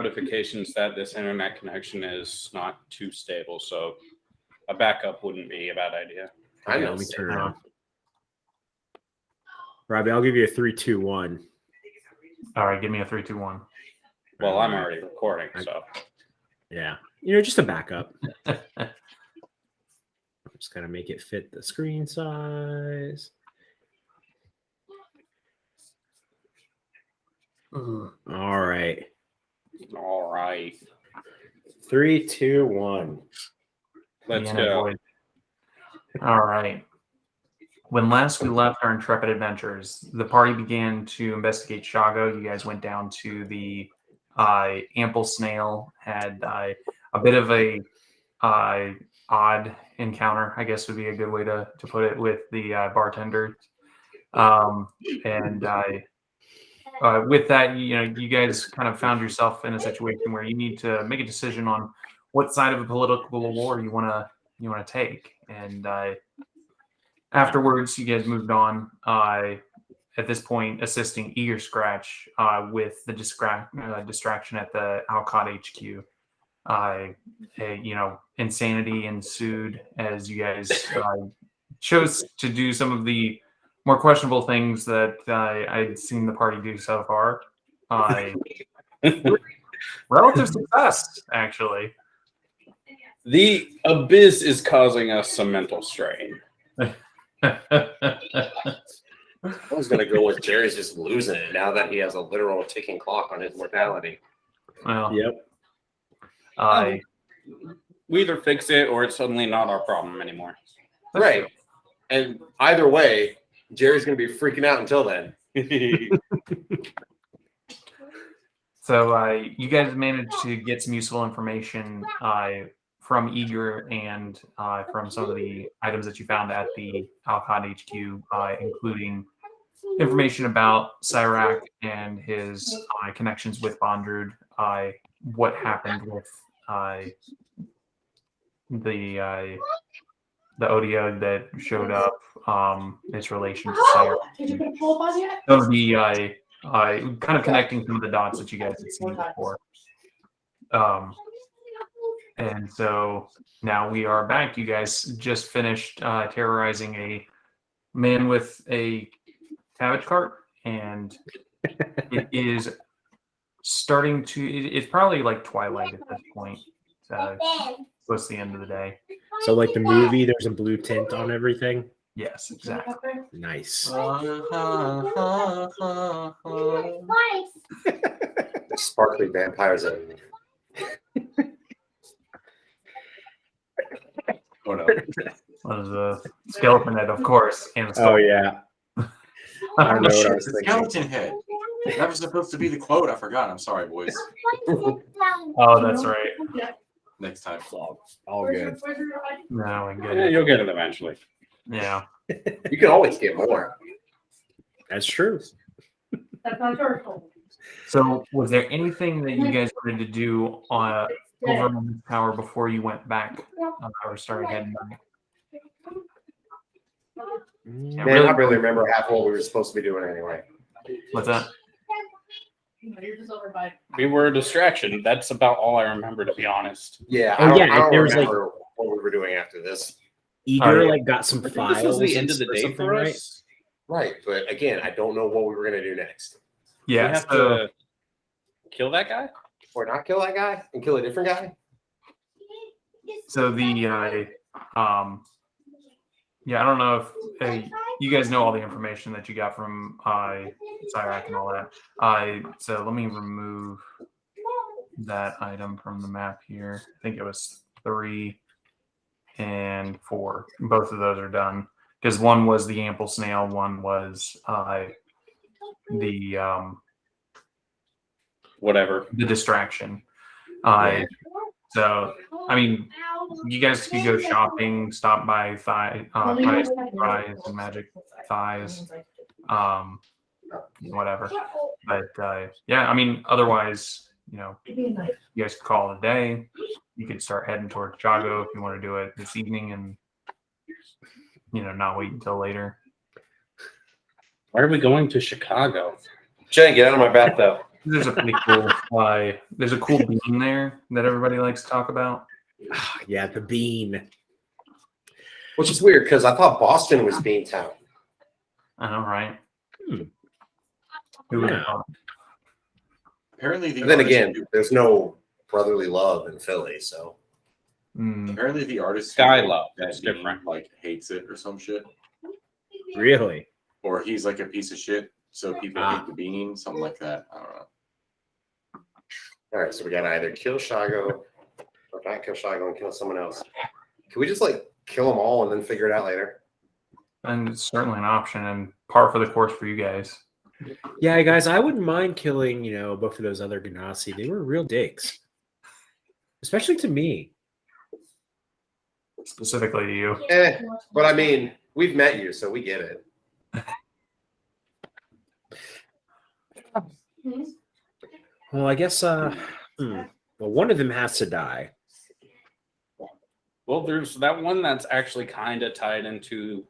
notifications that this internet connection is not too stable, so a backup wouldn't be a bad idea. I know. Let me turn it on. Robbie, I'll give you a 3, 2, 1. All right, give me a 3, 2, 1. Well, I'm already recording, so. Yeah. Just a backup. I'm just going to make it fit the screen size. All right. All right. 3, 2, 1. Let's go. All right. When last we left our intrepid adventurers, the party began to investigate Shago. You guys went down to the Ample Snail, had a bit of a odd encounter, I guess would be a good way to put it, with the bartender. With that, you guys kind of found yourself in a situation where you need to make a decision on what side of a political war you want to take. And afterwards, you guys moved on. At this point, assisting Eager Scratch with the distraction at the Alcott HQ. Insanity ensued as you guys chose to do some of the more questionable things that I'd seen the party do so far. Relative success, actually. The abyss is causing us some mental strain. I was going to go with Jerry's just losing it now that he has a literal ticking clock on his mortality. Well, Yep. We either fix it or it's suddenly not our problem anymore. Right. And either way, Jerry's going to be freaking out until then. So you guys managed to get some useful information from Eager and from some of the items that you found at the Alcott HQ, including information about Cyrac and his connections with Bondrewd, what happened with the Odio that showed up, its relation to Cyrac. So the kind of connecting some of the dots that you guys had seen before. And so now we are back. You guys just finished terrorizing a man with a cabbage cart, and it is starting to. It's probably like twilight at this point. Close to the end of the day. So, like the movie, there's a blue tint on everything. Yes, exactly. Nice. Sparkly vampires everywhere. Oh no. Well, there's a skeleton head, of course. And Oh, yeah. I don't know what I was The thinking. skeleton head. That was supposed to be the quote. I forgot. I'm sorry, boys. Oh, that's right. Next time. All good. No, we Yeah, good. you'll get it eventually. Yeah. You can always get more. That's true. That's not your fault. So, was there anything that you guys wanted to do over on the tower before you went back or started heading back? Yeah, Man, I really remember half what we were supposed to be doing anyway. What's that? You're just over by. We were a distraction. That's about all I remember, to be honest. Yeah, Oh, I don't, yeah, I don't there was, remember what we were doing after this. Eager yeah. like got some I think files. this was the end of the or day something, for right? us. Right, but again, I don't know what we were going to do next. Yeah. We have So, to kill that guy? Or not kill that guy and kill a different guy? so the yeah, I don't know if you guys know all the information that you got from Cyrac and all that. So let me remove that item from the map here. I think it was 3 and 4. Both of those are done because one was the Ample Snail, one was the Whatever. distraction. Yeah. So I mean, you guys could go shopping, stop by Thighs and Magic Thighs, whatever. But yeah, I mean, otherwise, you guys could call it a day. You could start heading towards Chago if you want to do it this evening, and not wait until later. Why are we going to Chicago? Jay, get out of my back, though. There's a pretty cool there's a cool bean there that everybody likes to talk about. Yeah, the bean. Which is weird because I thought Boston was Beantown. I know, right? Hmm. Who would have Yeah. thought? Apparently, the And then artist again, there's no brotherly love in Philly, so apparently the artist Sky who love, that it's bean, different. like hates it or some shit, Really? or he's like a piece of shit, so people Ah. hate the bean, something like that. I don't know. all right. So we gotta either kill Shago or not kill Shago and kill someone else. Can we just like kill them all and then figure it out later? And it's certainly an option and par for the course for you guys. Yeah, guys, I wouldn't mind killing, both of those other Genasi. They were real dicks. Especially to me. Specifically to you. But I mean, we've met you, so we get it. Well, I guess well, one of them has to die. Well, there's that one that's actually kind of tied into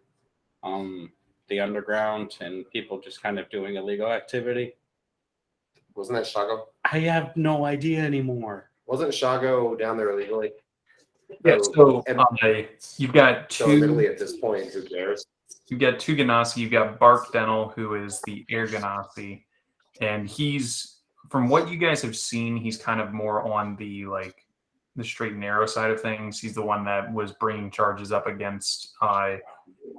the underground and people just kind of doing illegal activity. Wasn't that Shago? I have no idea anymore. Wasn't Shago down there illegally? Yeah, so and you've got so admittedly two at this point, who cares? Genasi. You've got Bark Dental, who is the air Genasi, and he's, from what you guys have seen, he's kind of more on the straight and narrow side of things. He's the one that was bringing charges up against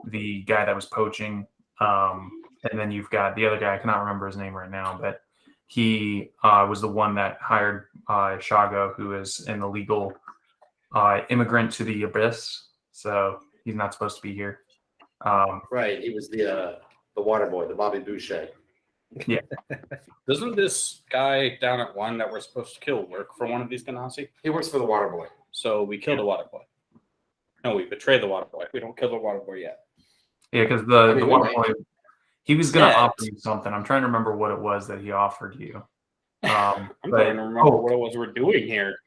the guy that was poaching, and then you've got the other guy. I cannot remember his name right now, but he was the one that hired Shago, who is an illegal immigrant to the Abyss, so he's not supposed to be here. Right, he was the water boy, the Bobby Boucher. Yeah. Doesn't this guy down at one that we're supposed to kill work for one of these Genasi? He works for the water boy. So we kill the water boy. No, we betray the water boy. We don't kill the water boy yet. Yeah, because I the mean, we water might. boy, he was going to Yeah. offer you something. I'm trying to remember what it was that he offered you. I'm But- trying to remember what it was we're doing here.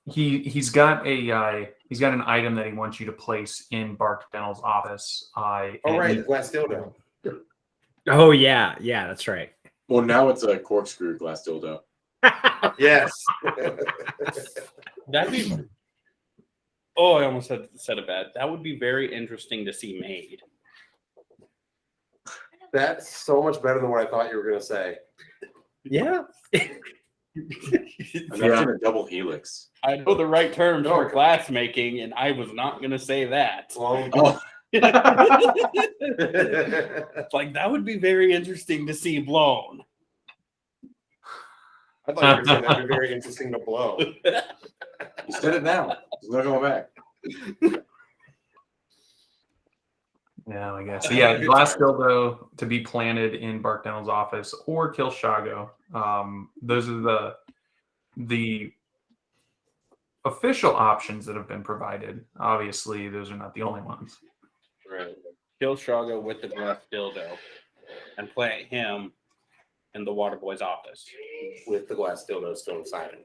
He's got an item that he wants you to place in Bark Dental's office. Oh, right, the glass dildo. Oh, yeah. Yeah, that's right. Well, now it's a corkscrew glass dildo. Yes. That'd be. Oh, I almost said it bad. That would be very interesting to see made. That's so much better than what I thought you were going to say. Yeah. And that's in a double helix. I know the right terms for glass making, and I was not going to say that. Well, Oh, It's like that would be very interesting to see blown. I thought you were saying that'd be very interesting to blow. you said it now. There's no going back. Yeah, I guess. So yeah, glass dildo to be planted in Bark Dental's office or kill Shago. Those are the official options that have been provided. Obviously, those are not the only ones. Right. Kill Shago with the glass dildo and plant him in the water boy's office. With the glass dildo still inside him.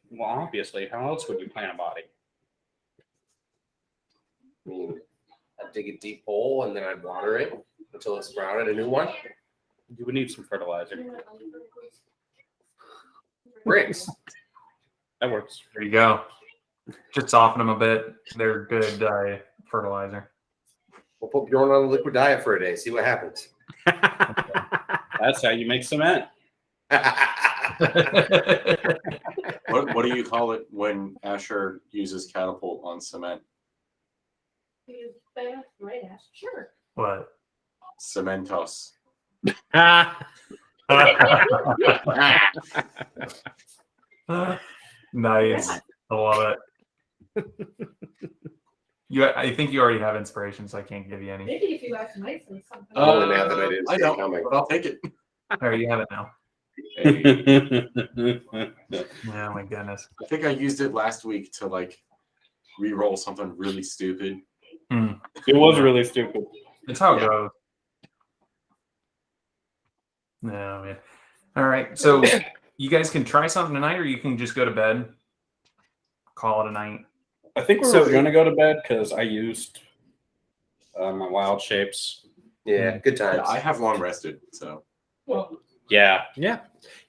Well, obviously, how else would you plant a body? I mean, I'd dig a deep hole and then I'd water it until it sprouted a new one. You would need some fertilizer. Bricks. That works. There you go. Just soften them a bit. They're good fertilizer. We'll put Bjorn on a liquid diet for a day. See what happens. That's how you make cement. What do you call it when Asher uses catapult on cement? Right, Ash. Sure. What? Cementos. Nice. I love it. I think you already have inspiration, so I can't give you any. Maybe if you act nicely, something. Only now that I didn't I see it don't, coming. but I'll take it. Or you have it now. Hey, Oh my goodness. I think I used it last week to re-roll something really stupid. It was really stupid. It's how it Yeah. goes. No, man. All right. So you guys can try something tonight, or you can just go to bed. Call it a night. I think we So- were going to go to bed because I used my wild shapes. Yeah, good times. Yeah, I have long rested, so Well, Yeah, Yeah.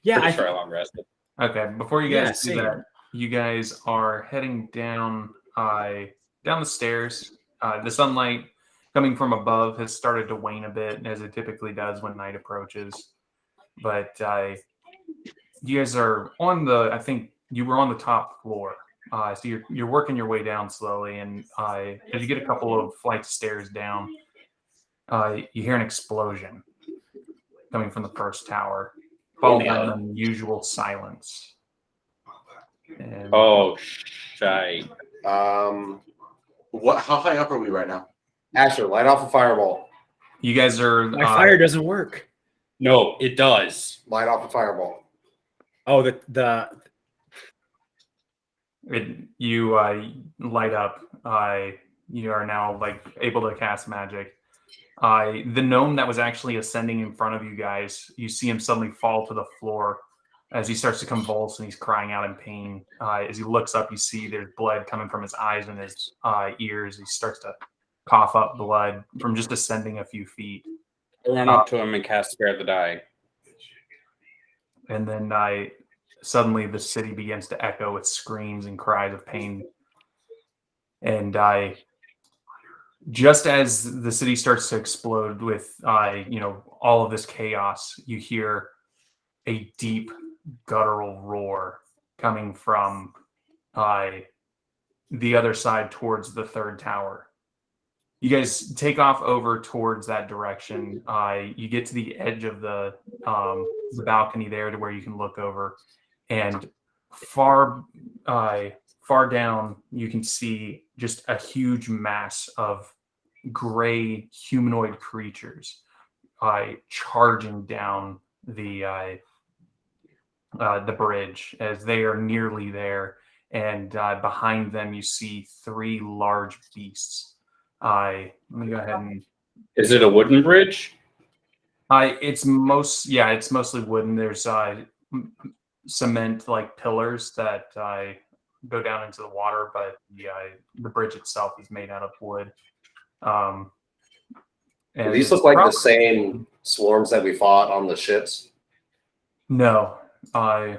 pretty sure I long rested. Okay, before you Yeah, guys do same. that, you guys are heading down down the stairs. The sunlight coming from above has started to wane a bit, as it typically does when night approaches. But you guys are on the. I think you were on the top floor, so you're working your way down slowly, and as you get a couple of flights of stairs down, you hear an explosion coming from the first tower, followed by an unusual silence. And Oh, shite. What? How high up are we right now? Asher, light off a fireball. you guys are My fire doesn't work. No, it does. Light off a fireball. Oh, the you light up. You are now like able to cast magic. The gnome that was actually ascending in front of you guys, you see him suddenly fall to the floor as he starts to convulse and he's crying out in pain. As he looks up, you see there's blood coming from his eyes and his ears. He starts to cough up blood from just ascending a few feet. I run up to him and cast Spare the Dying. And then suddenly the city begins to echo with screams and cries of pain. And just as the city starts to explode with all of this chaos, you hear a deep guttural roar coming from the other side towards the third tower. You guys take off over towards that direction. You get to the edge of the balcony there to where you can look over, and far down you can see just a huge mass of gray humanoid creatures charging down the bridge as they are nearly there, and behind them you see three large beasts. Let me go ahead and. Is it a wooden bridge? It's mostly wooden. There's cement like pillars that go down into the water, but the bridge itself is made out of wood. Do these look like the same swarms that we fought on the ships? No, I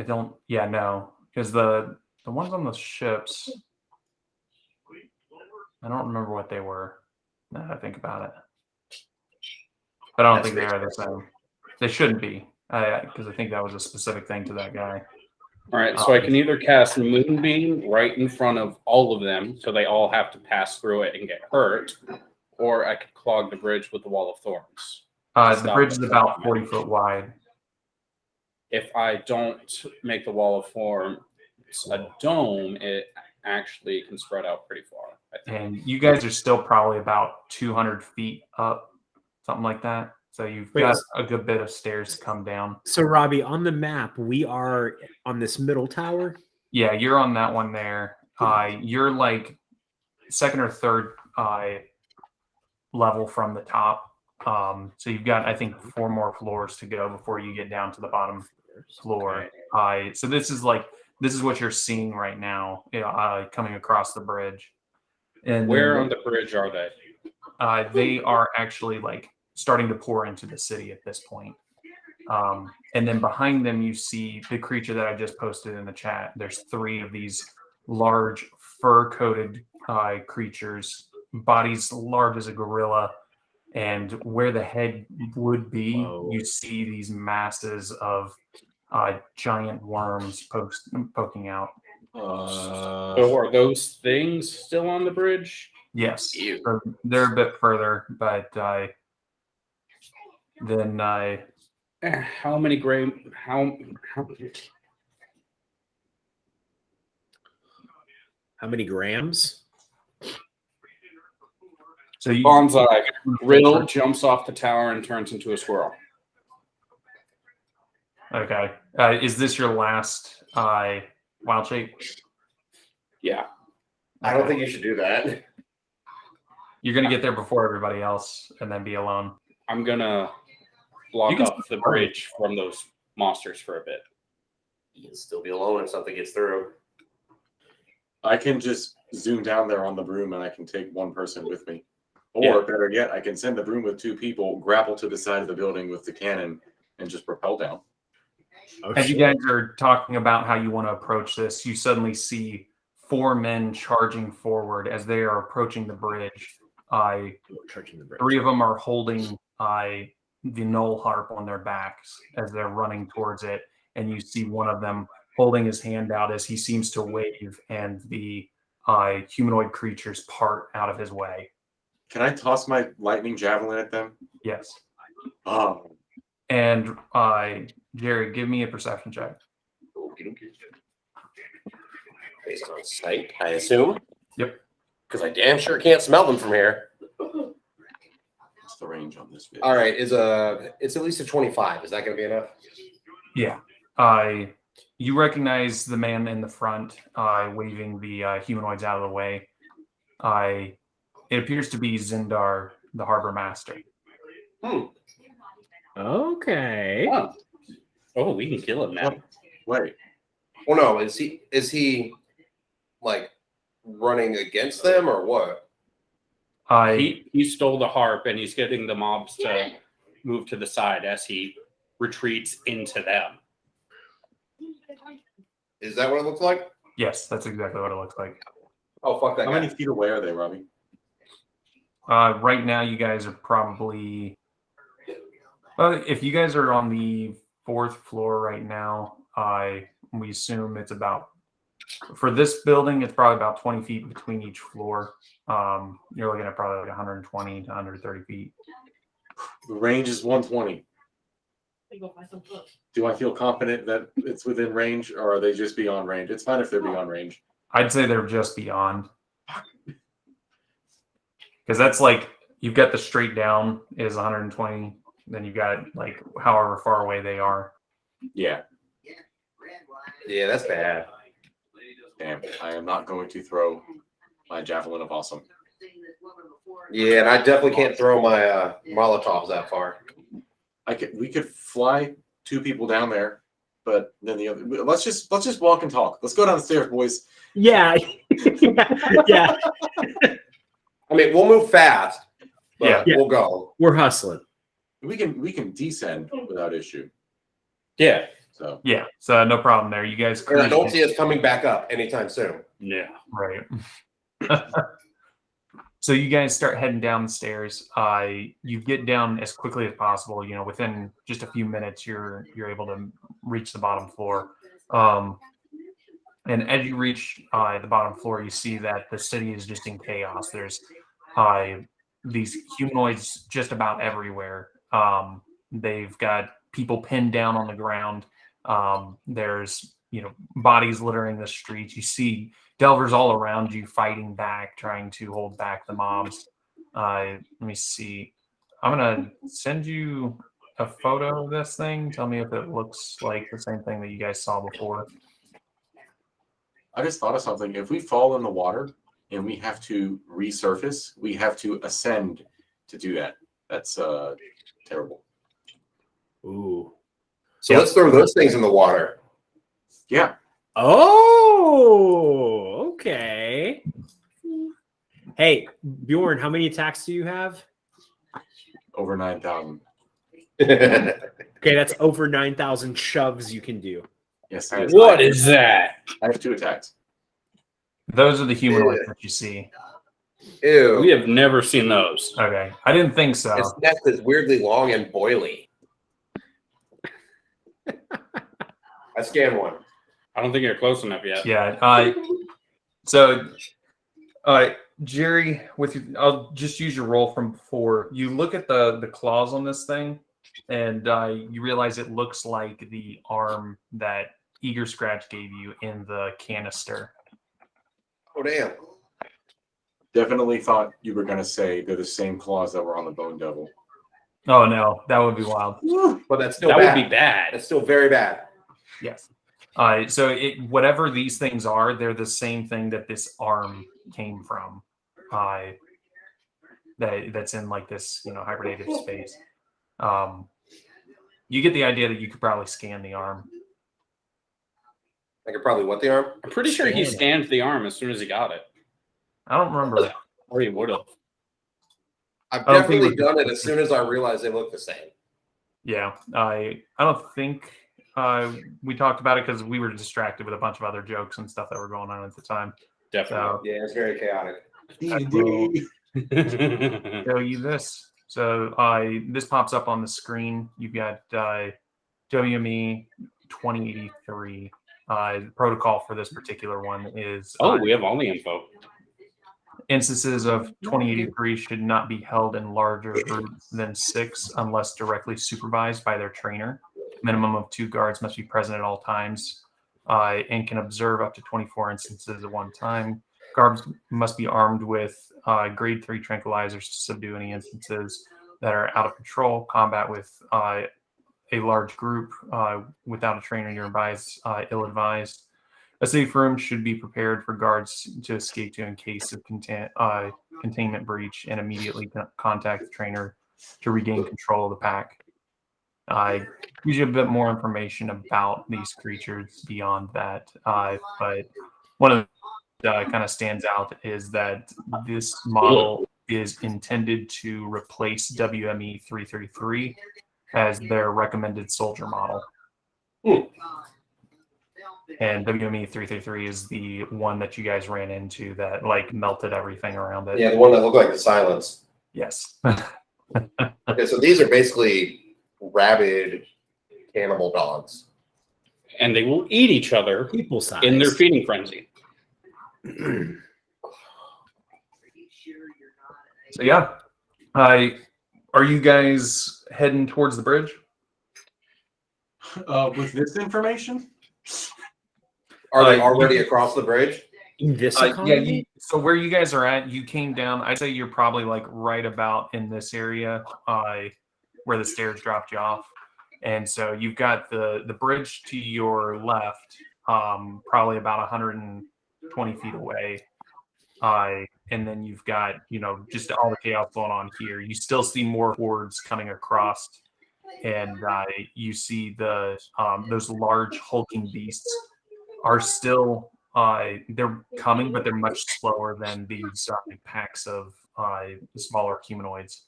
don't. Yeah, no, because the ones on the ships, I don't remember what they were. Now that I think about it, but I don't think they are the same. They shouldn't be, because I think that was a specific thing to that guy. All right, so I can either cast Moonbeam right in front of all of them, so they all have to pass through it and get hurt, or I could clog the bridge with the Wall of Thorns. The bridge is about 40 foot wide. If I don't make the Wall of Thorns a dome, it actually can spread out pretty far. And you guys are still probably about 200 feet up, something like that. So you've got a good bit of stairs to come down. So Robbie, on the map, we are on this middle tower. Yeah, you're on that one there. You're like second or third level from the top. So you've got, I think, 4 more floors to go before you get down to the bottom floor. So this is what you're seeing right now, coming across the bridge. And where on the bridge are they? They are actually like starting to pour into the city at this point. And then behind them, you see the creature that I just posted in the chat. There's 3 of these large fur-coated creatures, bodies large as a gorilla. And where the head would be, you see these masses of giant worms poking out. So are those things still on the bridge? Yes, they're a bit further, but then how many How many grams? So you Bonsai. Rill jumps off the tower and turns into a squirrel. okay? Is this your last wild shape? Yeah. I don't think you should do that. You're gonna get there before everybody else, and then be alone. I'm gonna block up the bridge from those monsters for a bit. You can still be alone if something gets through. I can just zoom down there on the broom and I can take one person with me. Or Yeah. better yet, I can send the broom with 2 people, grapple to the side of the building with the cannon, and just propel down. Oh, As you shit. guys are talking about how you want to approach this, you suddenly see 4 men charging forward as they are approaching the bridge. Charging the bridge. 3 of them are holding the knoll harp on their backs as they're running towards it, and you see one of them holding his hand out as he seems to wave, and the humanoid creatures part out of his way. Can I toss my lightning javelin at them? Yes. Oh, And Jerry, give me a perception check. Based on sight, I assume. Yep. Because I damn sure can't smell them from here. what's the range on this video? All right, it's at least a 25. Is that going to be enough? Yeah. You recognize the man in the front waving the humanoids out of the way. It appears to be Zindar, the harbor master. Okay. Oh, we can kill him now. Wait, Well, no. Is he like running against them or what? He stole the harp and he's getting the mobs to move to the side as he retreats into them. Is that what it looks like? Yes, that's exactly what it looks like. Oh, fuck that how guy. many feet away are they, Robbie? Right now, you guys are probably. Well, if you guys are on the 4th floor right now, we assume it's about. For this building, it's probably about 20 feet between each floor. You're looking at probably like 120 to 130 feet. The range is 120. They go find some books. Do I feel confident that it's within range, or are they just beyond range? It's fine if they're beyond range. I'd say they're just beyond. Because that's like, you've got the straight down is 120. Then you got like however far away they are. Yeah. Yeah, that's bad. Damn. I am not going to throw my javelin of awesome. Yeah, and I definitely can't throw my Molotovs that far. We could fly 2 people down there, but then the other. Let's just walk and talk. Let's go down the stairs, boys. Yeah. Yeah. I mean, we'll move fast. But Yeah. we'll go. We're hustling. We can descend without issue. Yeah. So Yeah, so no problem there. You guys And I don't cruise see us coming back up anytime soon. Yeah. right. So you guys start heading down the stairs. You get down as quickly as possible. You know, within just a few minutes, you're able to reach the bottom floor. And as you reach the bottom floor, you see that the city is just in chaos. There's these humanoids just about everywhere. They've got people pinned down on the ground. There's bodies littering the streets. You see Delvers all around you fighting back, trying to hold back the mobs. Let me see. I'm gonna send you a photo of this thing. Tell me if it looks like the same thing that you guys saw before. I just thought of something. If we fall in the water and we have to resurface, we have to ascend to do that. That's terrible. Ooh. So let's throw those things in the water. Yeah. Oh, okay. Hey, Bjorn, how many attacks do you have? Over 9,000. Okay, that's over 9,000 shoves you can do. Yes. Yes. What is that? I have 2 attacks. Those are the humanoids that you see. Ew. We have never seen those. Okay, I didn't think so. Its neck is weirdly long and boily. I scanned one. I don't think you're close enough yet. Yeah. So, Jerry, I'll just use your roll from before. You look at the claws on this thing, and you realize it looks like the arm that Eager Scratch gave you in the canister. Oh, damn. Definitely thought you were going to say they're the same claws that were on the Bone Devil. Oh no, that would be wild. But that's still That bad. would be bad. That's still very bad. Yes. So whatever these things are, they're the same thing that this arm came from. That's in like this, hibernative space. You get the idea that you could probably scan the arm. I could probably what the arm? I'm pretty sure he Scan it. scanned the arm as soon as he got it. I don't remember. Or he would have. I've I don't think definitely we're- done it as soon as I realized they look the same. Yeah, I don't think we talked about it because we were distracted with a bunch of other jokes and stuff that were going on at the time. Definitely. Yeah, it's very chaotic. I will show you this. So this pops up on the screen. You've got WME 2083. The protocol for this particular one is we have all the info. instances of 2083 should not be held in larger groups than 6 unless directly supervised by their trainer. Minimum of 2 guards must be present at all times and can observe up to 24 instances at one time. Guards must be armed with grade 3 tranquilizers to subdue any instances that are out of control. Combat with a large group without a trainer nearby is ill-advised. A safe room should be prepared for guards to escape to in case of containment breach and immediately contact the trainer to regain control of the pack. Gives you a bit more information about these creatures beyond that. But one of the kind of stands out is that this model is intended to replace WME 333 as their recommended soldier model. And WME 333 is the one that you guys ran into that like melted everything around it. Yeah, the one that looked like the silence. Yes. Okay, so these are basically rabid cannibal dogs. And they will eat each other People size. in their feeding frenzy. So yeah, are you guys heading towards the bridge? With this information, Are they you- already across the bridge? In this Yeah. economy? So where you guys are at, you came down. I'd say you're probably like right about in this area, where the stairs dropped you off, and so you've got the bridge to your left, probably about 120 feet away. And then you've got, just all the chaos going on here. You still see more hordes coming across, and you see those large hulking beasts are still they're coming, but they're much slower than these packs of smaller humanoids.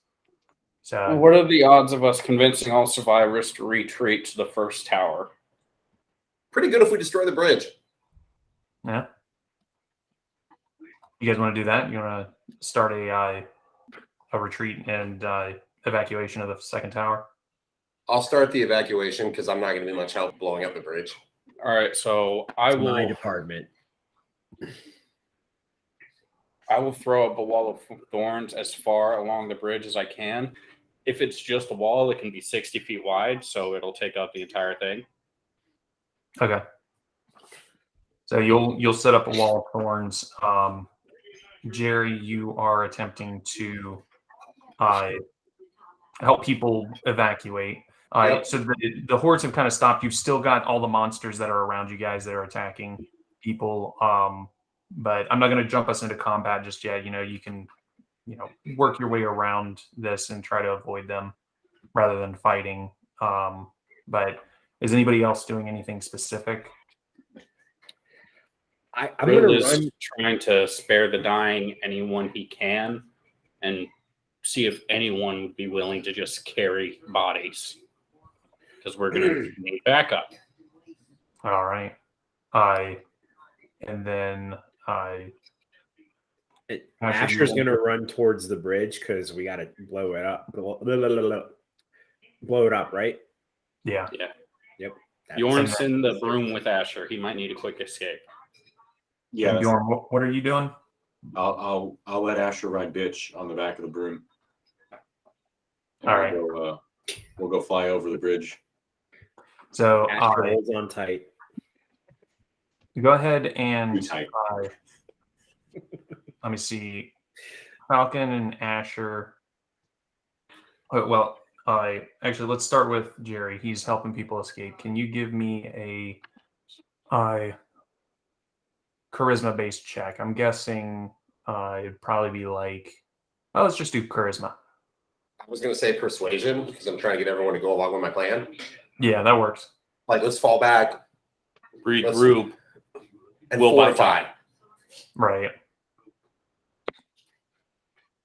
So What are the odds of us convincing all survivors to retreat to the first tower? Pretty good if we destroy the bridge. yeah, you guys want to do that? You want to start a retreat and evacuation of the second tower? I'll start the evacuation because I'm not going to be much help blowing up the bridge. All right, so I It's my will department. throw up a wall of thorns as far along the bridge as I can. If it's just a wall, it can be 60 feet wide, so it'll take up the entire thing. Okay. So you'll set up a wall of thorns. Jerry, you are attempting to help people evacuate. Yep. So the hordes have kind of stopped. You've still got all the monsters that are around you guys that are attacking people. But I'm not going to jump us into combat just yet. You can, work your way around this and try to avoid them rather than fighting. But is anybody else doing anything specific? I'm Rill going is to run. trying to spare the dying anyone he can and see if anyone would be willing to just carry bodies. Because we're going to need backup. All right. And then Asher's going to run towards the bridge because we got to blow it up. Blow it up, right? yeah. Yep. Bjorn's in the room with Asher. He might need a quick escape. yeah, And Bjorn, what are you doing? I'll let Asher ride bitch on the back of the broom. And All right. We'll go fly over the bridge. So Asher holds on tight. go ahead and Too tight. let me see. Falcon and Asher. Well, actually, let's start with Jerry. He's helping people escape. Can you give me a charisma-based check? I'm guessing it'd probably be like, let's just do charisma. I was going to say persuasion because I'm trying to get everyone to go along with my plan. Yeah, that works. Like, let's fall back Regroup. and Will by fortify. time. Right.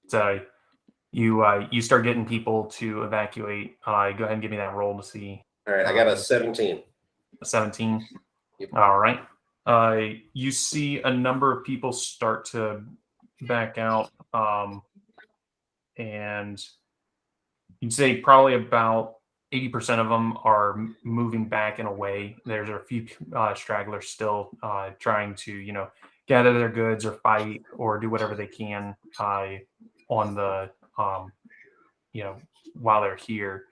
So You start getting people to evacuate. Go ahead and give me that roll to see. All right, I got a 17. A 17. Yep. All right. You see a number of people start to back out, and you'd say probably about 80% of them are moving back and away. There's a few stragglers still trying to, gather their goods or fight or do whatever they can on the, while they're here.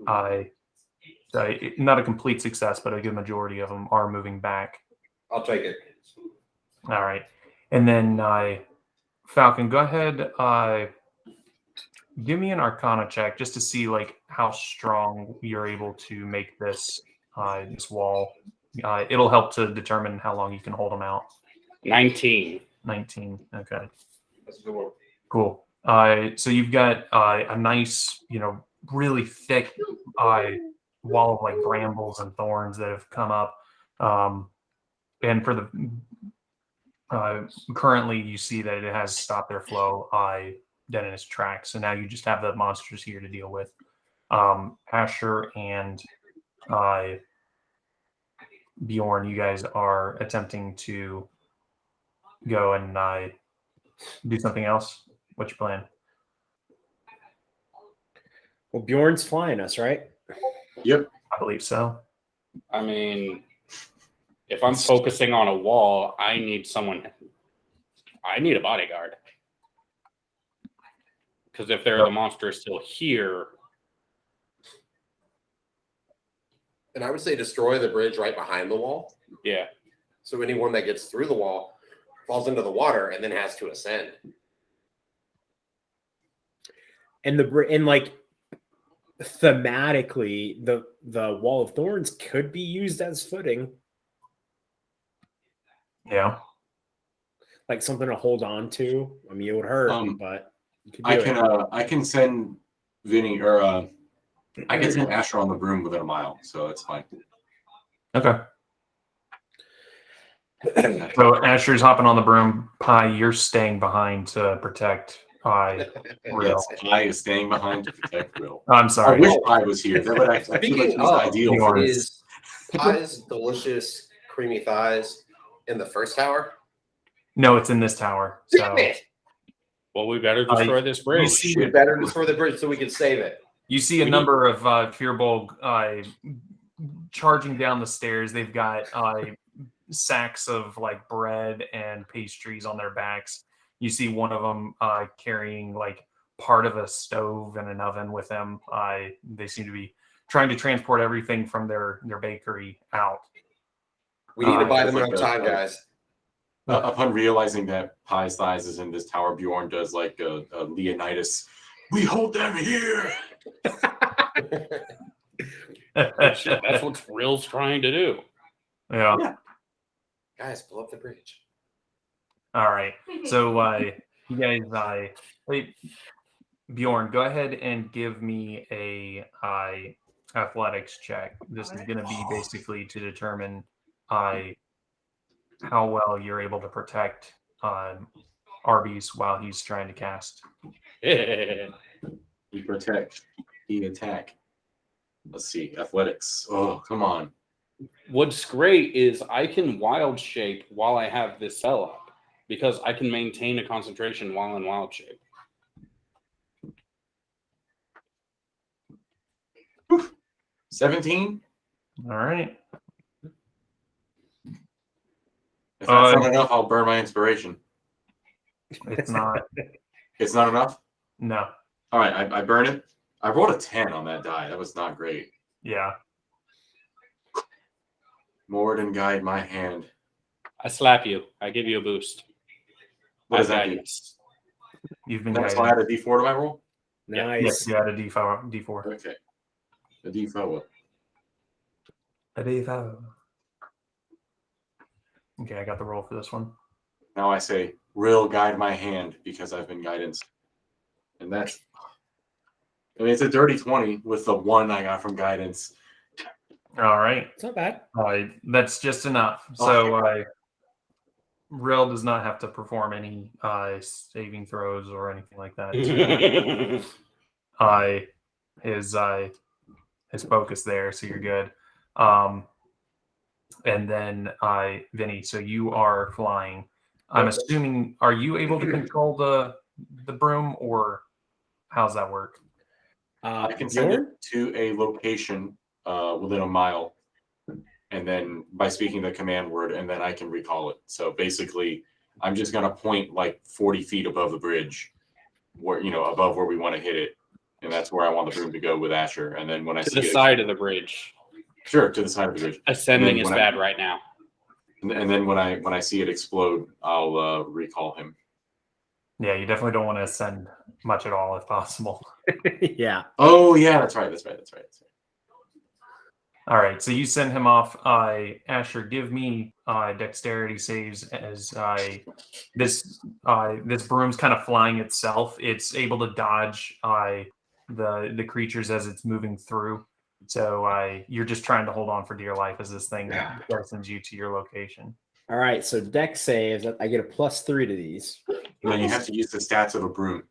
Not a complete success, but a good majority of them are moving back. I'll take it. All right. And then Falcon, go ahead. Give me an Arcana check just to see like how strong you're able to make this this wall. It'll help to determine how long you can hold them out. 19. 19. Okay. That's a good one. Cool. So you've got a nice, really thick wall of like brambles and thorns that have come up. And for the currently, you see that it has stopped their flow dead in its tracks. So now you just have the monsters here to deal with. Asher and Bjorn, you guys are attempting to go and do something else. What's your plan? Well, Bjorn's flying us, right? Yep. I believe so. I mean, if I'm focusing on a wall, I need a bodyguard. Because if the monster is still here. And I would say destroy the bridge right behind the wall. Yeah. So anyone that gets through the wall falls into the water and then has to ascend. And like thematically, the wall of thorns could be used as footing, Yeah. like something to hold on to. I mean, it would hurt, but you could do I can send Vinny or I can send Asher on the broom within a mile, so it's fine. Okay. So Asher's hopping on the broom. Pi, you're staying behind to protect Rill. Yes, I is staying behind to protect Rill. I'm I sorry. wish I was here. That would actually I feel like Speaking he's of, ideal for Bjorn. this. Is Pi's delicious creamy thighs in the first tower? No, it's in this tower. Damn So it! Well, we better destroy this bridge. We better destroy the bridge so we can save it. you see a number of Fearbolg charging down the stairs. They've got sacks of like bread and pastries on their backs. You see one of them carrying like part of a stove and an oven with them. They seem to be trying to transport everything from their bakery out. We need to buy them like enough a- time, guys. Upon realizing that Pi's thighs is in this tower, Bjorn does like a Leonidas. We hold them here. That's what Rill's trying to do. Yeah. Guys, blow up the bridge. All right. So you guys, wait, Bjorn, go ahead and give me a athletics check. This is going to be basically to determine how well you're able to protect Arby's while he's trying to cast. We protect. We attack. Let's see. Athletics. Oh, come on. What's great is I can wild shape while I have this spell up because I can maintain a concentration while in wild shape. 17? All right. If that's not enough, I'll burn my inspiration. It's not. It's not enough? No. All right, I burn it. I rolled a 10 on that die. That was not great. Yeah. Morden, guide my hand. I slap you. I give you a boost. What does that do? Guidance. You've been That's guided. why I add a D4 to my roll? Nice. Yes, you had a D4. Okay. A D4. A D4. Okay, I got the roll for this one. Now I say, Rill, guide my hand because I've been guidance. And that's, I mean, it's a dirty 20 with the 1 I got from guidance. All right. It's not bad. That's just enough. So Rill does not have to perform any saving throws or anything like that. His focus there, so you're good. And then Vinny, so you are flying. I'm assuming, are you able to control the broom, or how's that work? I can send it to a location within a mile, and then by speaking the command word, and then I can recall it. So basically, I'm just going to point like 40 feet above the bridge, where above where we want to hit it, and that's where I want the broom to go with Asher. And then when I to see the it, side of the bridge. sure, to the side of the bridge. Ascending is bad right now. And then when I see it explode, I'll recall him. Yeah, you definitely don't want to ascend much at all if possible. Yeah. Oh yeah, that's right. All right, so you send him off. Asher, give me dexterity saves as this broom's kind of flying itself. It's able to dodge the creatures as it's moving through. So you're just trying to hold on for dear life as this thing sends you to your location. All right, so dex saves. I get a +3 to these. And then you have to use the stats of a broom.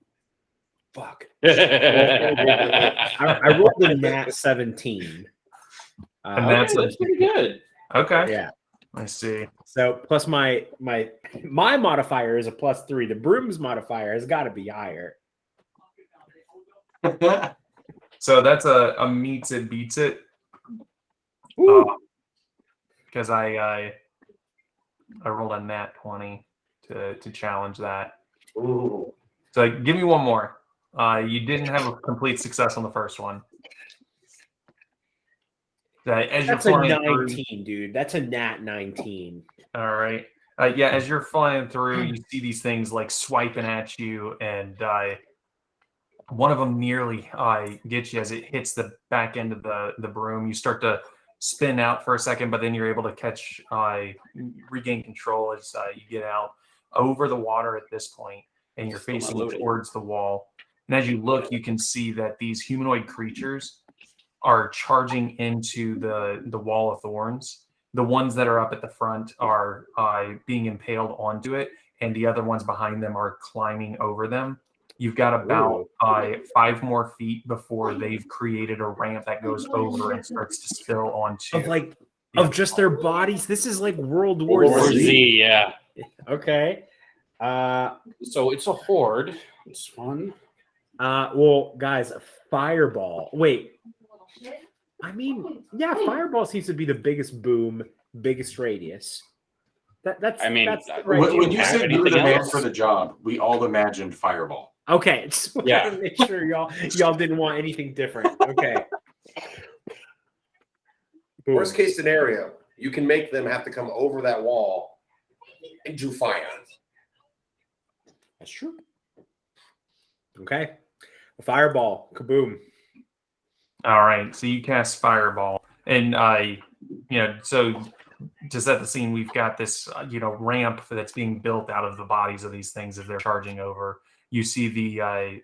Fuck. I I rolled a nat 17. And that's pretty good. Okay. Yeah. I see. So plus my modifier is a +3. The broom's modifier has got to be higher. So that's a meets it, beats it. Because I rolled a nat 20 to challenge that. Ooh. So give me one more. You didn't have a complete success on the first one. As That's you're a flying 19, through, dude. That's a nat 19. all right. Yeah, as you're flying through, you see these things like swiping at you, and one of them nearly gets you as it hits the back end of the broom. You start to spin out for a second, but then you're able to catch, regain control as you get out over the water at this point, and you're facing towards the wall. And as you look, you can see that these humanoid creatures are charging into the wall of thorns. The ones that are up at the front are being impaled onto it, and the other ones behind them are climbing over them. You've got about 5 more feet before they've created a ramp that goes over and starts to spill onto. Of just their bodies. This is like World War Or Z. Z, yeah. Okay. So it's a horde. It's fun. Well, guys, a fireball. Wait. I mean, yeah, fireball seems to be the biggest boom, biggest radius. That's I mean, that's When you have said you were the anything man else? for the job, we all imagined Fireball. okay. Just wanted Yeah. to make sure y'all didn't want anything different. Okay. Boom. Worst case scenario, you can make them have to come over that wall and do fire. That's true. Okay. A fireball. Kaboom. All right, so you cast Fireball, and so to set the scene, we've got this ramp that's being built out of the bodies of these things as they're charging over. You see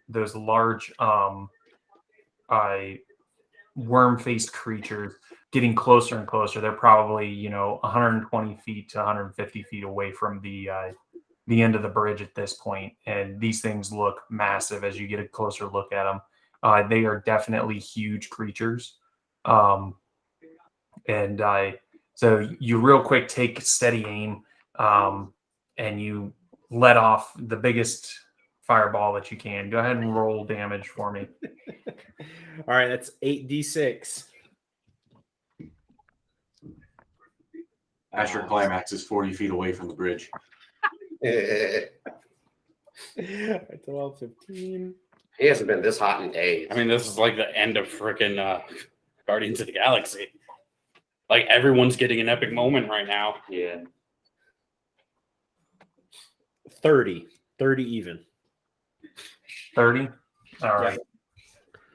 those large worm-faced creatures getting closer and closer. They're probably 120 feet to 150 feet away from the end of the bridge at this point, and these things look massive as you get a closer look at them. They are definitely huge creatures. So you real quick take steady aim and you let off the biggest fireball that you can. Go ahead and roll damage for me. All right, that's 8d6. Asher Climax is 40 feet away from the bridge. 12, 15. He hasn't been this hot in days. I mean, this is like the end of freaking Guardians of the Galaxy. Like, everyone's getting an epic moment right now. Yeah. 30 even. 30. All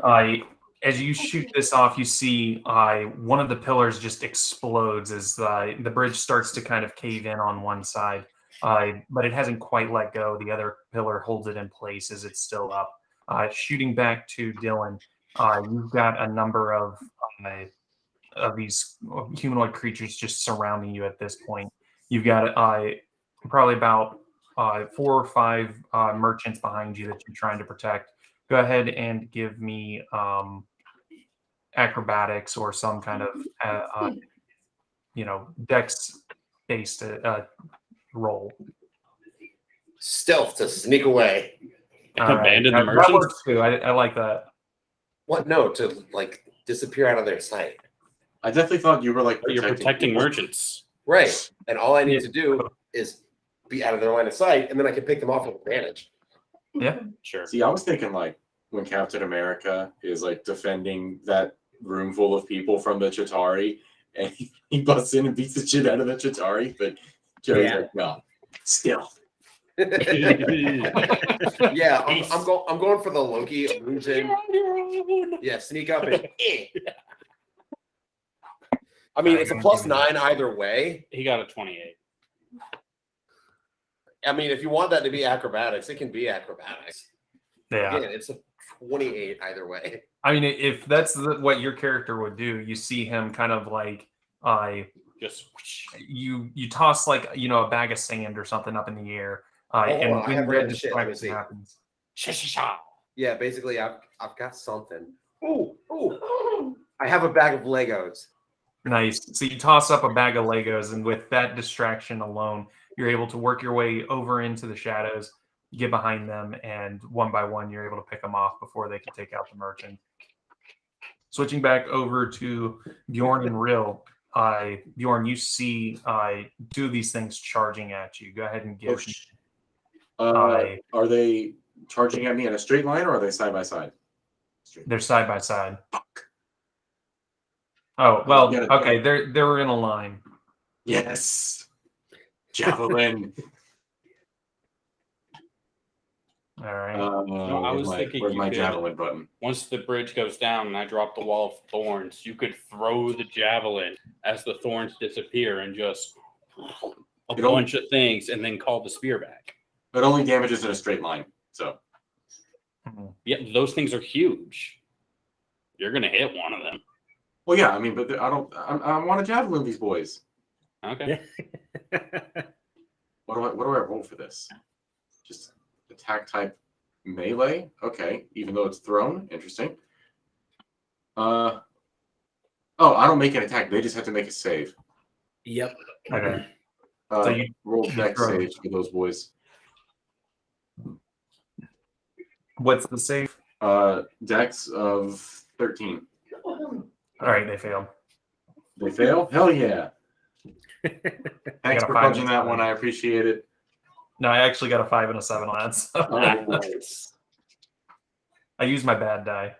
right. As you shoot this off, you see one of the pillars just explodes as the bridge starts to kind of cave in on one side, but it hasn't quite let go. The other pillar holds it in place as it's still up. Shooting back to Dylan, you've got a number of these humanoid creatures just surrounding you at this point. You've got probably about 4 or 5 merchants behind you that you're trying to protect. Go ahead and give me acrobatics or some kind of dex-based roll. Stealth to sneak away. All right. Abandon the That merchants? works too. I like that. What? No, to like disappear out of their sight. I definitely thought you were like You're protecting people. merchants. Right. And all I need Yeah. to do is be out of their line of sight, and then I can pick them off with advantage. Yeah. Sure. See, I was thinking like when Captain America is like defending that room full of people from the Chitauri, and he busts in and beats the shit out of the Chitauri, but Joe's Yeah. like, no, still. Yeah, I'm going for the Loki illusion. Yeah, sneak up and. I mean, it's a +9 either way. He got a 28. I mean, if you want that to be acrobatics, it can be acrobatics. Yeah. Again, it's a 28 either way. I mean, if that's what your character would do, you see him kind of like Just you toss like a bag of sand or something up in the air, hold and on, I when have red random shit, let me distraction see. happens. Yeah, basically, I've got something. Ooh! I have a bag of Legos. Nice. So you toss up a bag of Legos, and with that distraction alone, you're able to work your way over into the shadows, get behind them, and one by one, you're able to pick them off before they can take out the merchant. Switching back over to Bjorn and Rill. Bjorn, you see 2 of these things charging at you. Go ahead and give. Are they charging at me in a straight line, or are they side by side? They're side by side. Oh well, Yeah. okay. They're in a line. Yes, javelin. All right. No, I was thinking where's you my could- javelin button? once the bridge goes down and I drop the wall of thorns, you could throw the javelin as the thorns disappear and just a It only- bunch of things and then call the spear back. It only damages in a straight line, so Mhm. Yeah, those things are huge. You're gonna hit one of them. well, yeah. I mean, but I want to javelin these boys. Okay. What do I roll for this? Just attack type melee. Okay, even though it's thrown. Interesting. Oh, I don't make an attack. They just have to make a save. Yep. Okay. So So you- roll you dex throw. saves for those boys. What's the save? Dex of 13. All right, they failed. They fail? Hell yeah. Thanks got a for 5 punching and that 7. one. I appreciate it. No, I actually got a 5 and a 7 on that. So Oh, nice. I used my bad die.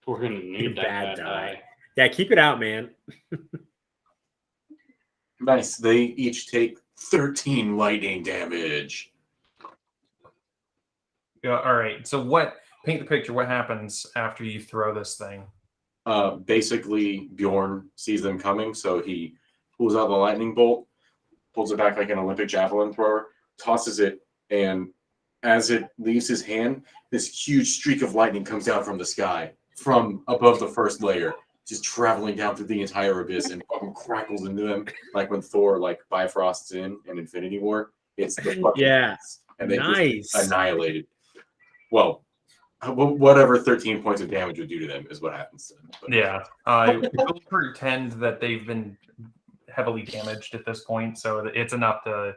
We're gonna need that Bad bad die. die. Yeah, keep it out, man. Nice. They each take 13 lightning damage. Yeah. All right. So paint the picture. What happens after you throw this thing? Basically, Bjorn sees them coming, so he pulls out the lightning bolt, pulls it back like an Olympic javelin thrower, tosses it, and as it leaves his hand, this huge streak of lightning comes down from the sky, from above the first layer, just traveling down through the entire abyss and fucking crackles into them, like when Thor like Bifrosts in Infinity War. It's the fucking Yeah. and they Nice. just annihilated. Well, whatever 13 points of damage would do to them is what happens to them. But Yeah. We'll pretend that they've been heavily damaged at this point, so it's enough to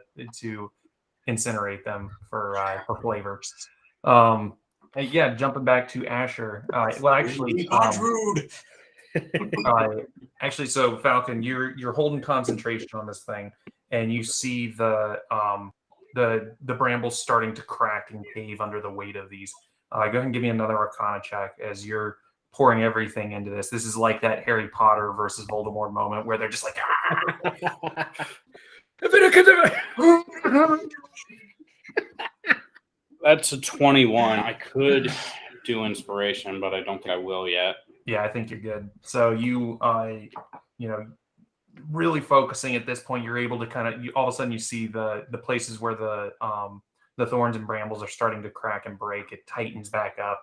incinerate them for flavor. Yeah, jumping back to Asher. Well, actually, Druid. actually, so Falcon, you're holding concentration on this thing, and you see the brambles starting to crack and cave under the weight of these. Go ahead and give me another Arcana check as you're pouring everything into this. This is like that Harry Potter versus Voldemort moment where they're just like, That's a 21. I could do inspiration, but I don't think I will yet. yeah, I think you're good. So you, really focusing at this point, you're able to kind of, all of a sudden you see the places where the thorns and brambles are starting to crack and break. It tightens back up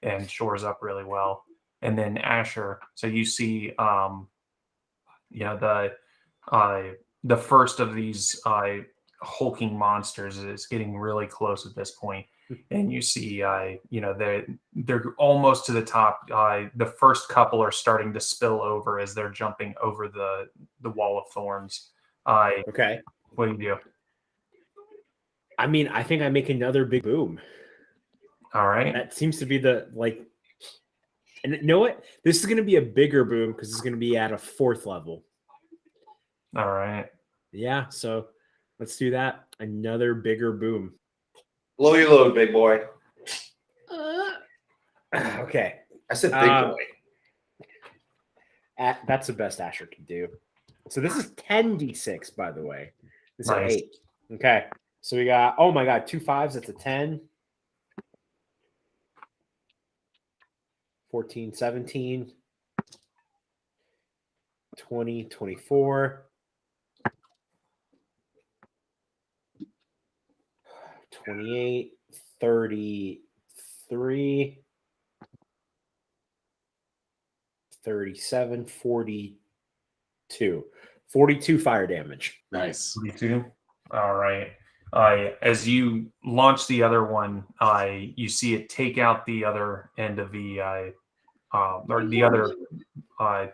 and shores up really well. And then Asher, so you see, the the first of these hulking monsters is getting really close at this point, and you see, they're almost to the top. The first couple are starting to spill over as they're jumping over the wall of thorns. Okay. What do you do? I mean, I think I make another big boom. All right. That seems to be the and you know what? This is going to be a bigger boom because it's going to be at a 4th level. All right. Yeah, so let's do that. Another bigger boom. Blow your load, big boy. Okay. I said big boy. That's the best Asher can do. So this is 10d6, by the way. This Nice. is 8. Okay. So we got, oh my God, 2 5s. That's a 10. 14, 17. 20, 24. 28, 33, 37, 42. 42 fire damage. Nice. 42. All right. As you launch the other one, you see it take out the other end of the or the other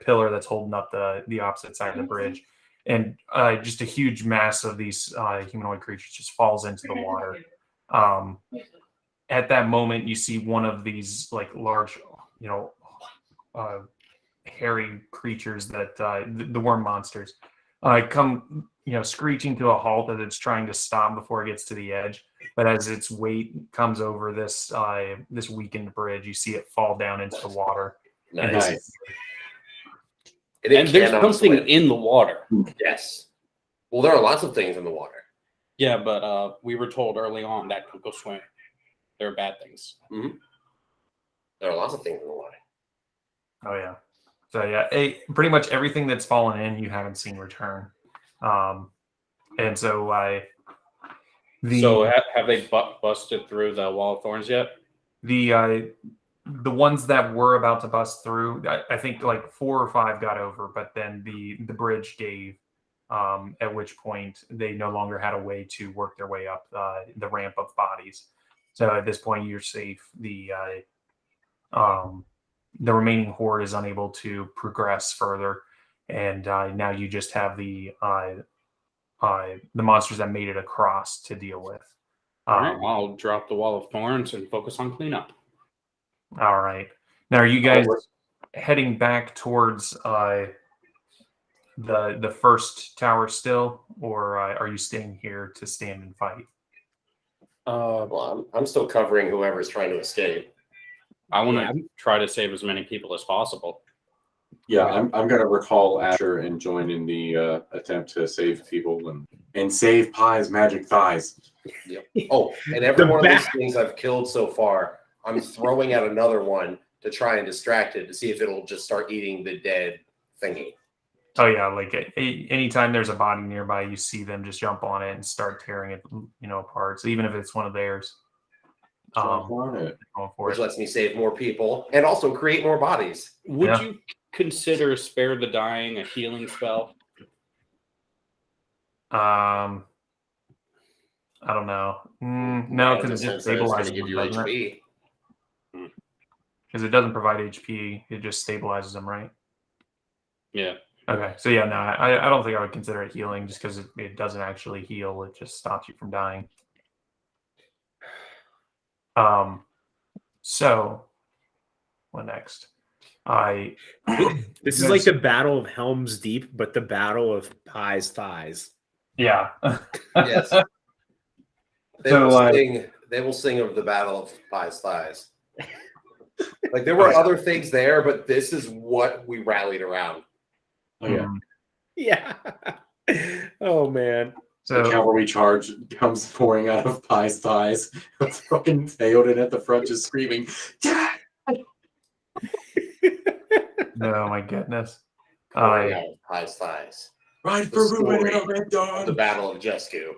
pillar that's holding up the opposite side of the bridge, and just a huge mass of these humanoid creatures just falls into the water. At that moment, you see one of these large, hairy creatures that the worm monsters come screeching to a halt as it's trying to stop before it gets to the edge. But as its weight comes over this weakened bridge, you see it fall down into the water. Nice. And there's something in the water. Yes. Well, there are lots of things in the water. Yeah, but we were told early on that don't go swim. There are bad things. Mm-hmm. There are lots of things in the water. Oh yeah. So yeah, pretty much everything that's fallen in, you haven't seen return. And so So have they busted through the wall of thorns yet? The ones that were about to bust through, I think 4 or 5 got over, but then the bridge gave. At which point they no longer had a way to work their way up the ramp of bodies. So at this point, you're safe. The remaining horde is unable to progress further, and now you just have the monsters that made it across to deal with. All right, I'll drop the wall of thorns and focus on cleanup. All right. Now, are you guys heading back towards the first tower still, or are you staying here to stand and fight? Well, I'm still covering whoever's trying to escape. I want to try to save as many people as possible. Yeah, I'm going to recall Asher and join in the attempt to save people and save Pie's magic thighs. Yep. Oh, and every one of these things I've killed so far, I'm throwing out another one to try and distract it to see if it'll just start eating the dead thingy. Oh yeah, anytime there's a body nearby, you see them just jump on it and start tearing it, apart. So even if it's one of theirs, which lets me save more people and also create more bodies. Would you consider Spare the Dying a healing spell? I don't know. No, because it just stabilizes give you HP. Because it doesn't provide HP, it just stabilizes them, right? Yeah. Okay, so yeah, no, I don't think I would consider it healing just because it doesn't actually heal. It just stops you from dying. So what next? This is like the Battle of Helm's Deep, but the Battle of Pie's thighs. Yeah. Yes. They will sing of the Battle of Pie's thighs. There were other things there, but this is what we rallied around. Oh yeah. Yeah. Oh man. So the cavalry charge comes pouring out of Pie's thighs. Fucking Theoden at the front just screaming. No, my goodness. Pie's thighs. Ride for Ruben and a Red Dawn. The Battle of Jesku.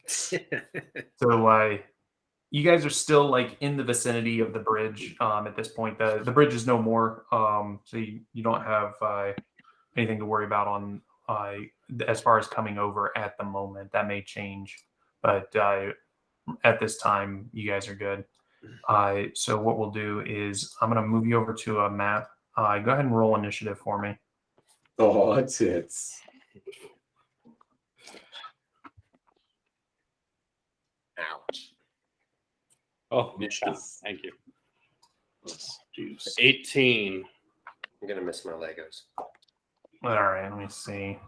So you guys are still in the vicinity of the bridge at this point. The bridge is no more, so you don't have anything to worry about on as far as coming over at the moment. That may change, but at this time, you guys are good. So what we'll do is I'm going to move you over to a map. Go ahead and roll initiative for me. Oh, it's Ouch. Oh, Initiative. thank you. Let's do 18. I'm gonna miss my Legos. All right, let me see.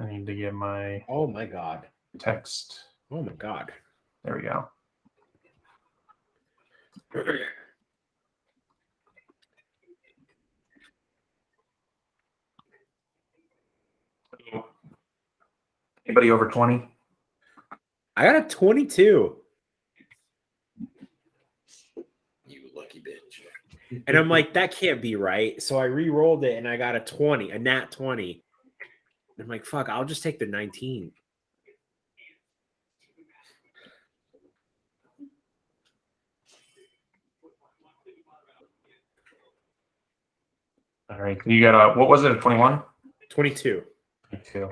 I need to get my Oh my god. text. Oh my god. There we go. Anybody over 20? I got a 22. You lucky bitch. And I'm like, that can't be right. So I re-rolled it and I got a 20, a nat 20. I'm like, fuck, I'll just take the 19. All right. You got a, what was it, a 21? 22. 22.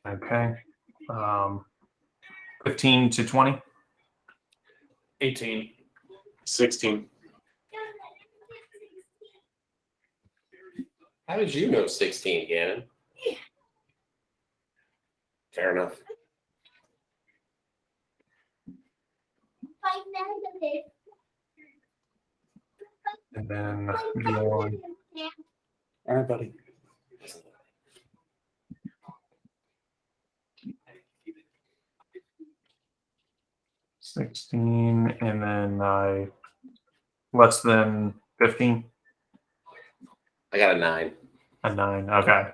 Okay. 15 to 20? 18. 16. How did you know 16, Gannon? Fair enough. And then Bjorn. All right, buddy. 16, and then less than 15. I got a 9. A 9. Okay.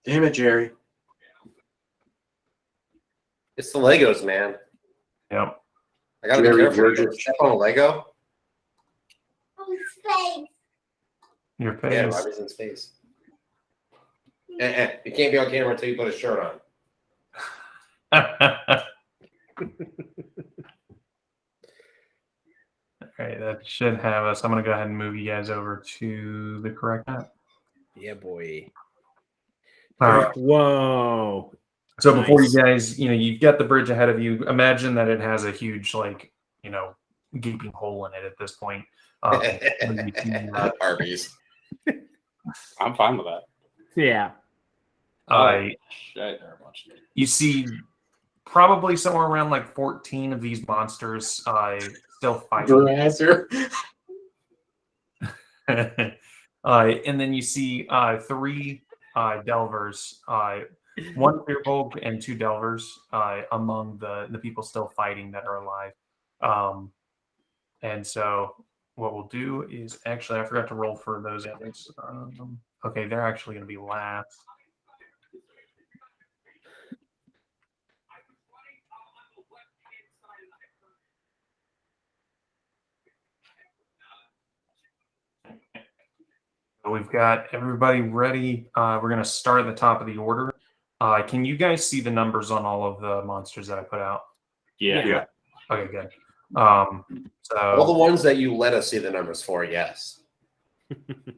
Damn it, Jerry. It's the Legos, man. Yep. I gotta be Jerry, careful. you're You just- step on a Lego. Your face. Yeah, Robbie's in space. You can't be on camera until you put a shirt on. Okay, that should have us. I'm going to go ahead and move you guys over to the correct map. Yeah, boy. All right. Whoa. So before Nice. you guys, you've got the bridge ahead of you. Imagine that it has a huge, gaping hole in it at this point. Arby's. I'm fine with that. Yeah. Shit, they're a bunch of- You see probably somewhere around like 14 of these monsters still fighting. And then you see 3 delvers, 1 Fearbolg and 2 delvers among the people still fighting that are alive. And so what we'll do is actually, I forgot to roll for those others. Okay, they're actually going to be last. So we've got everybody ready. We're going to start at the top of the order. Can you guys see the numbers on all of the monsters that I put out? Yeah. Okay, good. All the So ones that you let us see the numbers for, yes.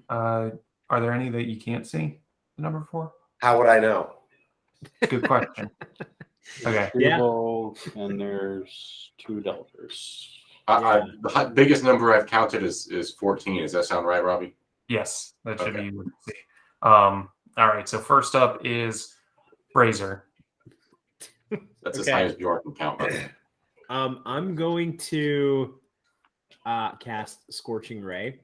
are there any that you can't see the number for? How would I know? Good question. Okay. Yeah. And there's 2 delvers. The biggest number I've counted is 14. Does that sound right, Robbie? Yes, that should Okay. be. All right. So first up is Fraser. That's as Okay. high as Bjorn can count. I'm going to cast Scorching Ray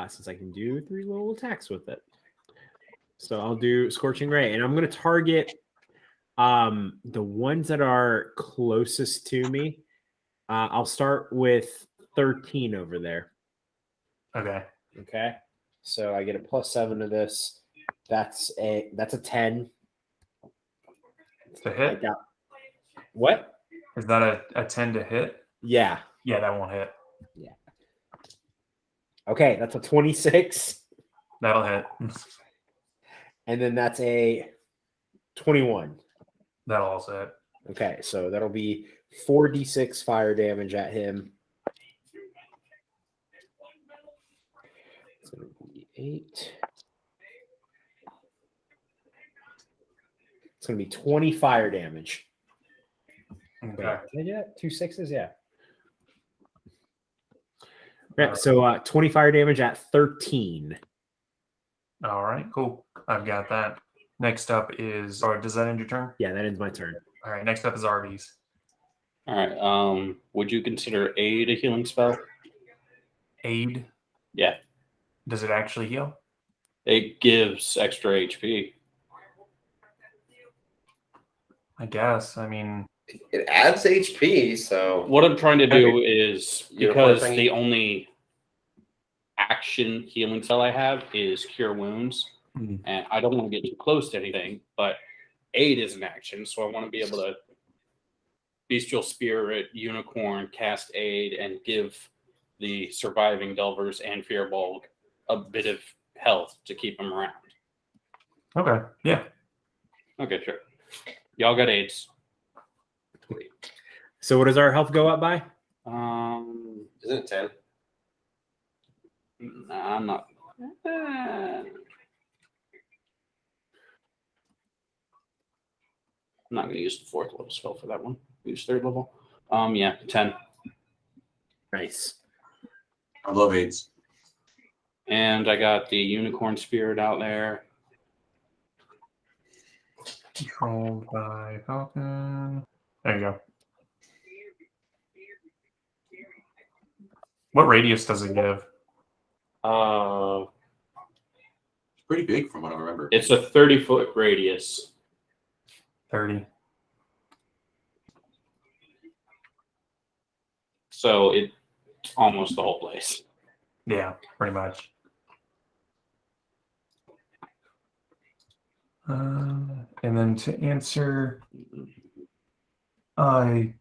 since I can do 3 little attacks with it. So I'll do Scorching Ray, and I'm going to target the ones that are closest to me. I'll start with 13 over there. Okay. Okay. So I get a +7 to this. That's a 10. It's a I hit. got what? Is that a 10 to hit? Yeah. Yeah, that won't hit. Okay, that's a 26. That'll hit. And then that's a 21. That'll also hit. Okay, so that'll be 4d6 fire damage at him. It's gonna be 8. It's going to be 20 fire damage. Wait, Okay. did I do that? 2 6s? Yeah. Yeah, so 20 fire damage at 13. All right, cool. I've got that. Next up is, or does that end your turn? Yeah, that ends my turn. All right, next up is Arby's. All right. Would you consider aid a healing spell? Aid. Yeah. Does it actually heal? It gives extra HP. I guess. I mean, It adds HP, so What I'm trying to do is Unicorn because thingy? the only action healing spell I have is Cure Wounds, and I don't want to get too close to anything, but aid is an action, so I want to be able to Bestial Spirit, Unicorn, cast aid, and give the surviving Delvers and Fearbolg a bit of health to keep them around. okay, yeah. Okay, sure. Y'all got aids. So what does our health go up by? isn't it 10? Nah, I'm not. I'm not going to use the 4th level spell for that one. Use 3rd level. Yeah, 10. Nice. I love aids. And I got the Unicorn Spirit out there. Controlled by Falcon. There you go. What radius does it give? It's pretty big from what I remember. It's a 30-foot radius. 30. So it's almost the whole place. Yeah, pretty much. And then to answer, Asher,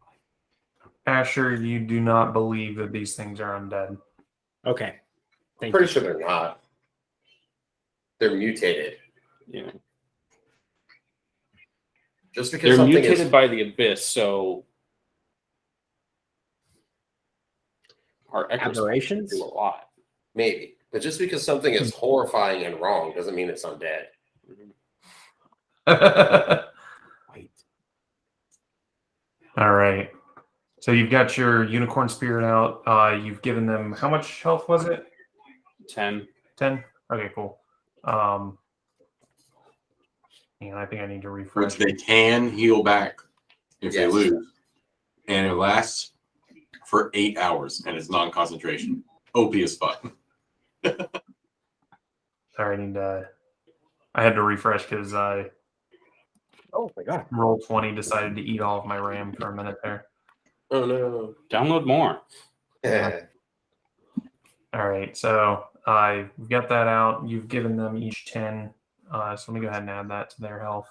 you do not believe that these things are undead. Okay. Thank Pretty you. sure they're not. They're mutated. Yeah. Just because They're something mutated is by the abyss, so our echoes Aberrations? do a lot. maybe, but just because something is horrifying and wrong doesn't mean it's undead. Wait. All right. So you've got your unicorn spirit out. You've given them, how much health was it? 10. 10? Okay, cool. And I think I need to Which refresh. they can heal back if they Yes. lose. And it lasts for 8 hours and it's non-concentration. OP as fuck. Sorry, I had to refresh because I Oh my god. roll 20 decided to eat all of my RAM for a minute there. Oh no. Download more. Yeah. All right, so we've got that out. You've given them each 10. So let me go ahead and add that to their health.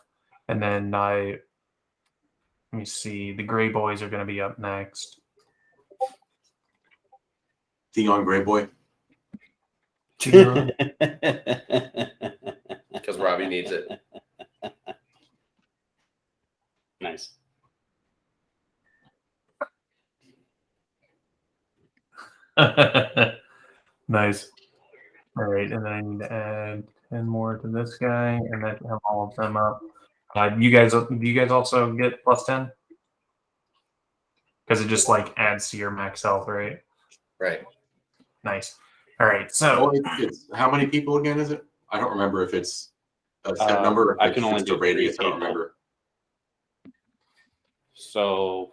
And then let me see. The Gray Boys are going to be up next. Theon Grey Boy. Theon. Because Robbie needs it. Nice. Nice. All right, and then I need to add 10 more to this guy, and then have all of them up. Do you guys also get plus 10? Because it just like adds to your max health, right? Right. Nice. All right, so How many people again is it? I don't remember if it's a set number or if I it's can only just a do 3 radius. I don't people. remember. So,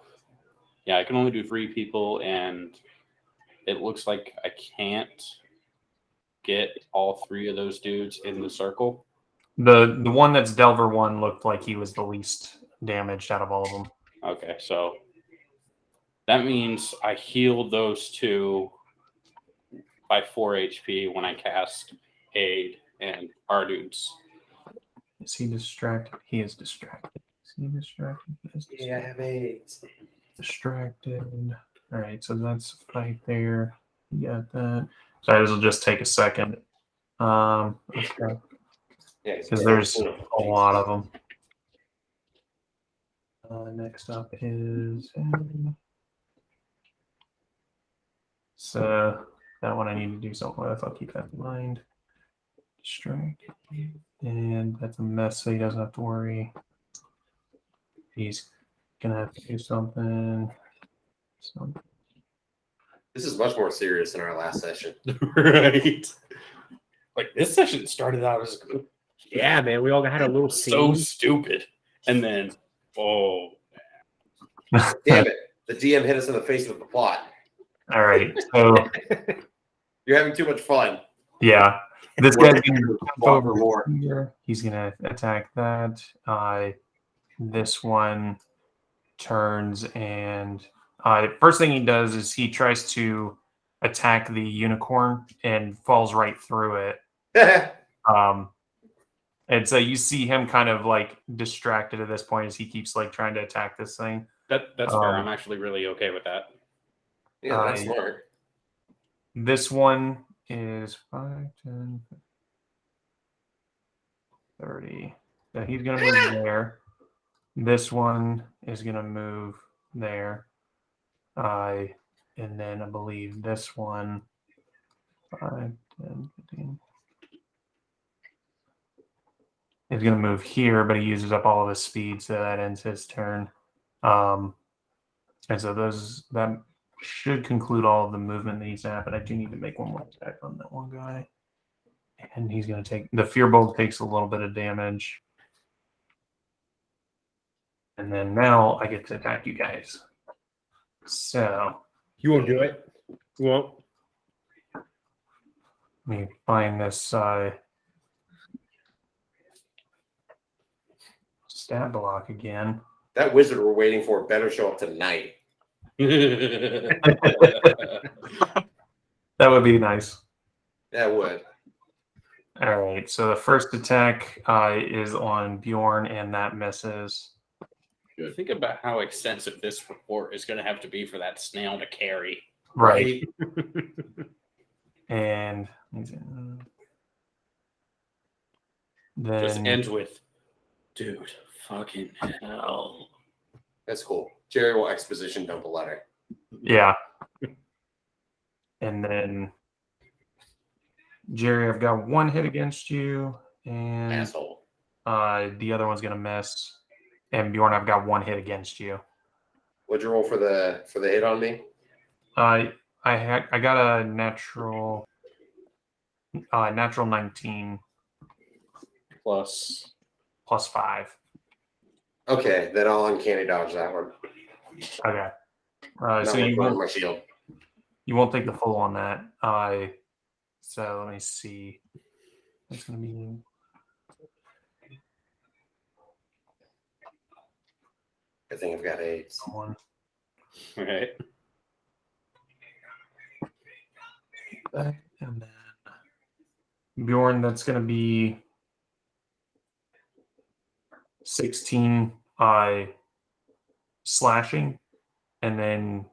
yeah, I can only do 3 people, and it looks like I can't get all 3 of those dudes in the circle. the one that's Delver 1 looked like he was the least damaged out of all of them. Okay, so that means I healed those 2 by 4 HP when I cast Aid and our dudes. Is he distracted? He is distracted. Is he distracted? He is distracted. Yeah, I have AIDS. Distracted. All right, so that's right there. You got that. So this will just take a second. Okay. Yeah, Because there's a lot of them. Next up is so that one I need to do something with. I'll keep that in mind. Strike. And that's a mess, so he doesn't have to worry. He's gonna have to do something. This is much more serious than our last session. Right. Like this session started out as Yeah, man, we all had a little so scene. stupid, and then Damn it. The DM hit us in the face with the plot. All right, so You're having too much fun. yeah, this guy's gonna jump Walk over more. here. He's gonna attack that. This one turns and first thing he does is he tries to attack the unicorn and falls right through it. And so you see him kind of like distracted at this point as he keeps like trying to attack this thing. that's fair. I'm actually really okay with that. Yeah, that's smart. This one is 5, 10, 30. So he's going to move there. This one is going to move there. And then I believe this one, 5, 10, 15. He's going to move here, but he uses up all of his speed, so that ends his turn. And so that should conclude all of the movement that needs to happen. I do need to make one more attack on that one guy. And he's going to take... The Fearbolt takes a little bit of damage. And then now I get to attack you guys. So... You won't do it? You won't? Let me find this stab block again. That wizard we're waiting for better show up tonight. That would be nice. That would. All right, so the first attack is on Bjorn, and that misses. Think about how extensive this report is going to have to be for that snail to carry. Right. And then Just ends with, dude, fucking hell. That's cool. Jerry will exposition dump a letter. yeah. And then Jerry, I've got one hit against you, and Asshole. the other one's gonna miss. And Bjorn, I've got one hit against you. What'd you roll for the hit on me? I got a natural 19 Plus. plus 5. Okay, then I'll uncanny dodge that one. Okay. Not So working on my shield. you won't take the full on that. So let me see. That's gonna be I think I've got 8. one. Okay. And then Bjorn, that's gonna be 16 slashing, and then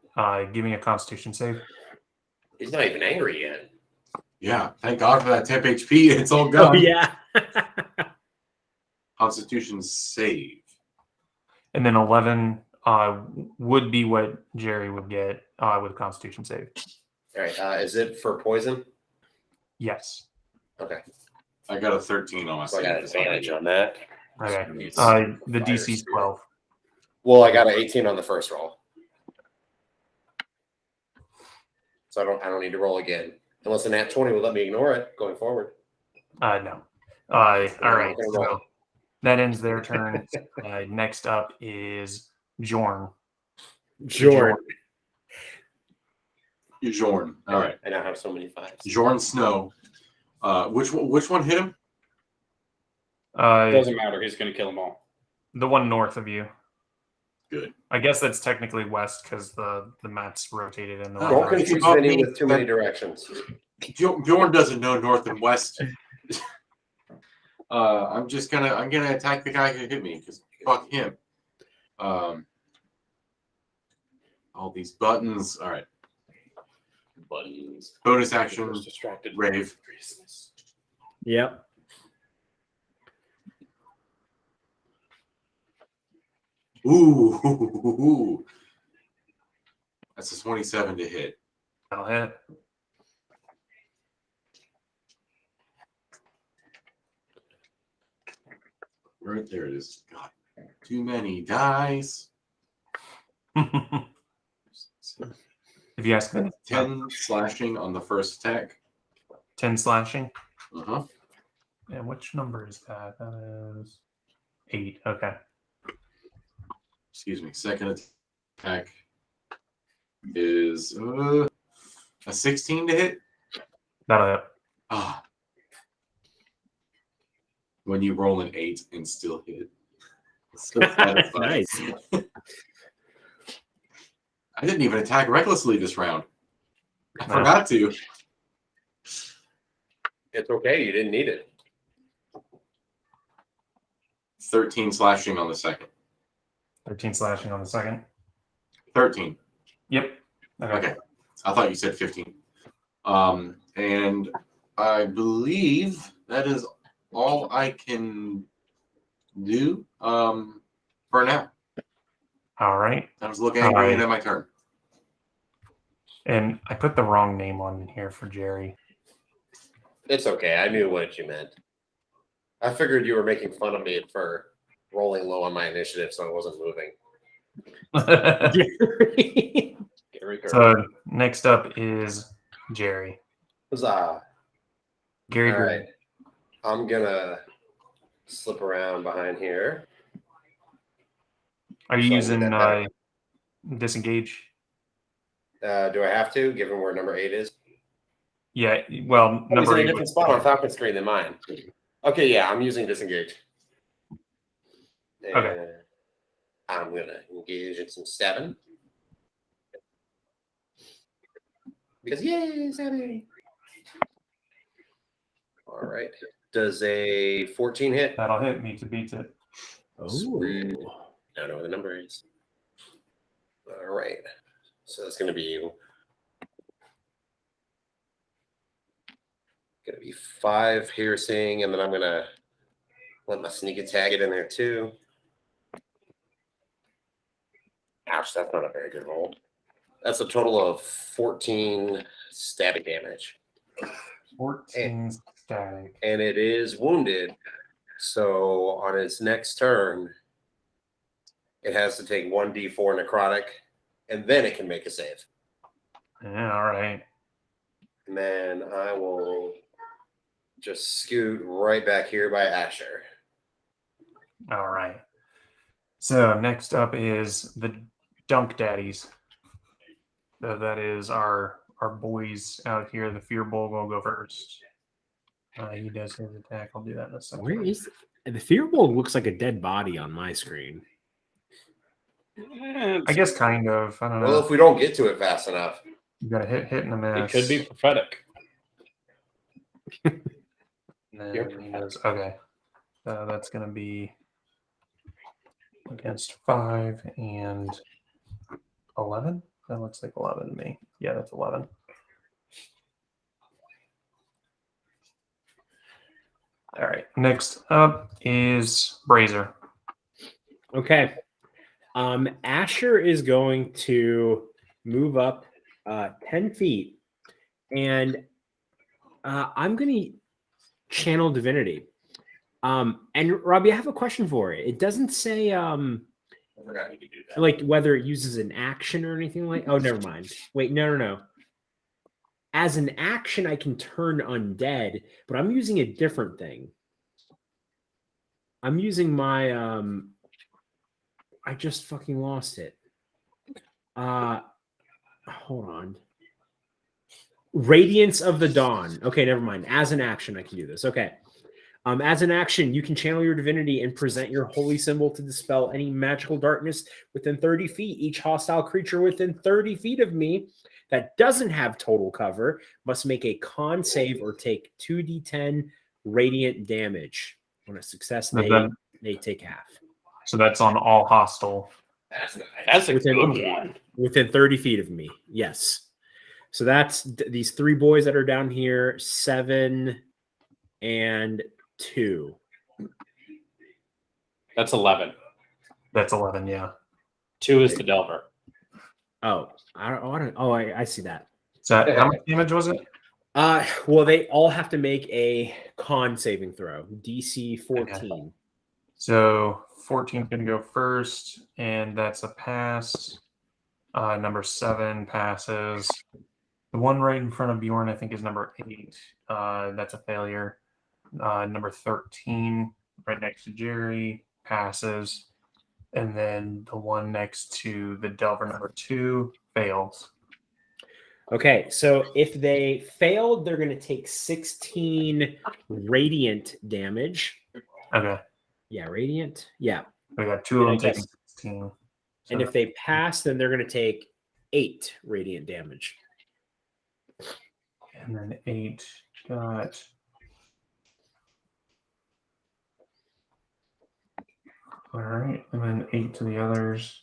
give me a Constitution save. He's not even angry yet. Yeah, thank God for that temp HP. It's all gone. Oh, yeah. Constitution save. And then 11 would be what Jerry would get with a Constitution save. All right. Is it for poison? Yes. Okay. I got a 13 on my So I got an save. advantage on that. Okay. It's The fire DC is spirit. 12. Well, I got an 18 on the first roll. So I don't need to roll again. Unless a nat 20 will let me ignore it going forward. No. All right. Okay, So roll. that ends their turn. Next up is Bjorn. Jordan. Bjorn. All right. I now have so many 5s. Bjorn Snow. Which one hit him? Doesn't matter. He's going to kill them all. The one north of you. Good. I guess that's technically west because the map's rotated in the Don't wrong direction. confuse Vinny with too many directions. Bjorn doesn't know north and west. I'm gonna attack the guy who hit me because fuck him. All these buttons. All right. Buttons. Bonus action. Distracted. Rave. Yep. Ooh. That's a 27 to hit. That'll hit. Right there it is. God, too many dice. If you ask me, 10 slashing on the first attack. 10 slashing. Uh-huh. And which number is that? That is 8. Okay. Excuse me. Second attack is a 16 to hit. That'll hit. Ah. When you roll an 8 and still hit. It's so satisfying. Nice. I didn't even attack recklessly this round. I Wow. forgot to. It's okay. You didn't need it. 13 slashing on the second. 13 slashing on the second. 13. Yep. Okay. I thought you said 15. And I believe that is all I can do for now. All right. I was looking angry at my turn. And I put the wrong name on here for Jerry. It's okay. I knew what you meant. I figured you were making fun of me for rolling low on my initiative, so I wasn't moving. So next up is Jerry. Huzzah. Gary All Green. right. I'm going to slip around behind here. Are you So I using need that better. disengage? Do I have to, given where number 8 is? Yeah. Well, He's number in a 8. different spot on Falcon screen than mine. Okay, yeah, I'm using disengage. And Okay. I'm going to engage in some 7. Because, yay, 7. All right. Does a 14 hit? That'll hit me to beat it. Sweet. I don't know what the number is. All right. So it's going to be 5 piercing, and then I'm going to let my sneak attack get in there too. Ouch, that's not a very good roll. That's a total of 14 static damage. 14 static. And it is wounded. So on its next turn, it has to take 1d4 necrotic, and then it can make a save. Yeah, all right. And then I will just scoot right back here by Asher. All right. So next up is the Dunk Daddies. So that is our boys out here. The Fear Bull will go first. He does his attack. I'll do that in a second. Where is the Fear Bolt? Looks like a dead body on my screen. I guess kind of. I don't know. Well, if we don't get to it fast enough. You got a hit and a It miss. could be prophetic. And then he goes, okay. That's going to be against 5 and 11. That looks like 11 to me. Yeah, that's 11. All right. Next up is Brazier. Okay. Asher is going to move up 10 feet, and I'm going to channel divinity. And Robbie, I have a question for it. It doesn't say I forgot you could do that. like whether it uses an action or anything like. Oh, never mind. Wait, no. As an action, I can turn undead, but I'm using a different thing. I'm using my I just fucking lost it. Hold on. Radiance of the Dawn. Okay, never mind. As an action, I can do this. Okay. As an action, you can channel your divinity and present your holy symbol to dispel any magical darkness within 30 feet. Each hostile creature within 30 feet of me that doesn't have total cover must make a con save or take 2d10 radiant damage. On a success, they take half. So that's on all hostile. That's a Within- good one. Within 30 feet of me, yes. So that's these 3 boys that are down here, 7 and 2. That's 11. That's 11, yeah. 2 is the Delver. Oh, I see that. So how much damage was it? Well, they all have to make a con saving throw, DC 14. So 14 is going to go first, and that's a pass. Number 7 passes. The one right in front of Bjorn, I think, is number 8. That's a failure. Number 13, right next to Jerry, passes. And then the one next to the Delver, number 2, fails. Okay, so if they failed, they're going to take 16 radiant damage. Okay. Yeah, radiant. Yeah. We got 2 of And them I guess- taking 16. And if they pass, then they're going to take 8 radiant damage. And then 8 got... All right, and then 8 to the others.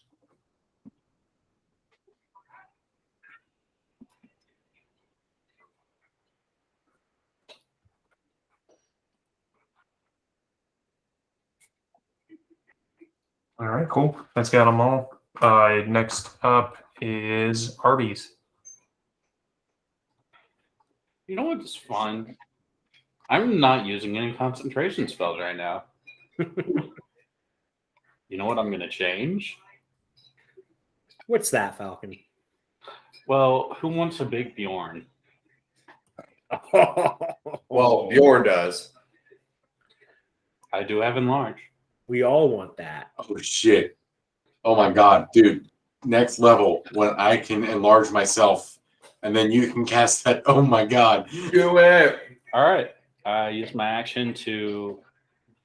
All right, cool. That's got them all. Next up is Arby's. You know what's fun? I'm not using any concentration spells right now. You know what I'm going to change? What's that, Falcon? Well, who wants a big Bjorn? Well, Bjorn does. I do have enlarge. We all want that. Oh shit! Oh my god, dude! Next level when I can enlarge myself, and then you can cast that. Oh my god! Do it. All right. I use my action to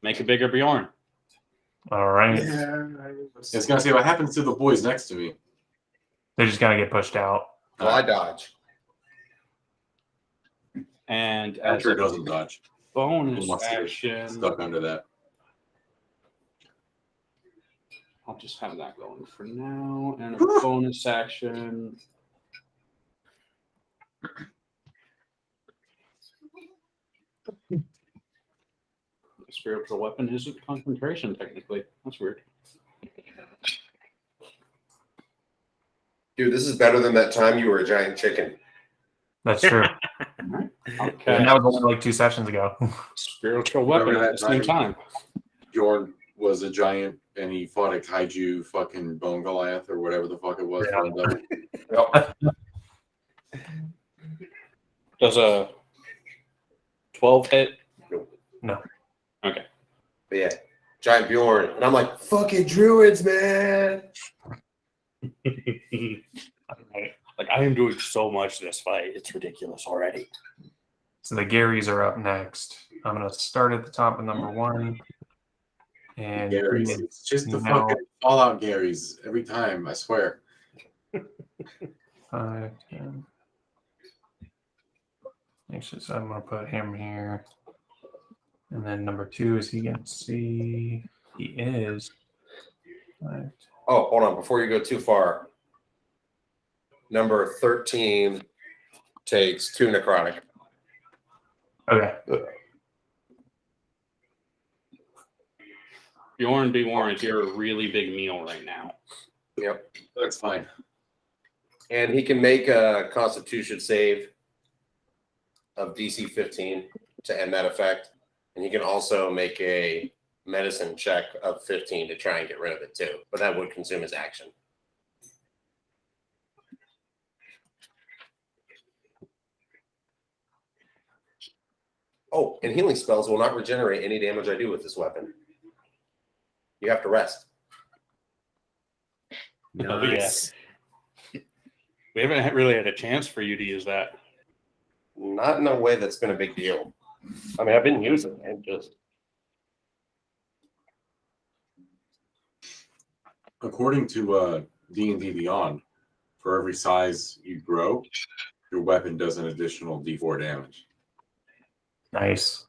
make a bigger Bjorn. All right. It's gonna see what happens to the boys next to me. They're just going to get pushed out. Well, I dodge. And I'm as sure a it doesn't dodge. bonus Unless they're action, stuck under that. I'll just have that going for now. And a bonus action. Spiritual weapon isn't concentration, technically. That's weird. Dude, this is better than that time you were a giant chicken. That's true. Okay. And that was only like 2 sessions ago. Spiritual weapon Remember at that the same time. Bjorn was a giant, and he fought a kaiju fucking bone Goliath or whatever the fuck it was. Yeah. Does a 12 hit? No. Okay. But yeah, giant Bjorn. And I'm like, fucking druids, man. Like, I am doing so much this fight. It's ridiculous already. So the Garys are up next. I'm going to start at the top with number 1. And Gary's. It's just the now- fucking Fallout Gary's every time, I swear. 5, 10. Actually, so I'm going to put him here. And then number 2, is he going to see? He is. 5, Oh, hold on. Before you go too far, number 13 takes 2 necrotic. Okay. Bjorn B. Warren, you're a really big meal right now. Yep. That's fine. And he can make a constitution save of DC 15 to end that effect. And he can also make a medicine check of 15 to try and get rid of it too. But that would consume his action. Oh, and healing spells will not regenerate any damage I do with this weapon. You have to rest. Oh, yeah. Nice. We haven't really had a chance for you to use that. Not in a way that's been a big deal. I mean, I've been using it, just According to D&D Beyond, for every size you grow, your weapon does an additional D4 damage. Nice.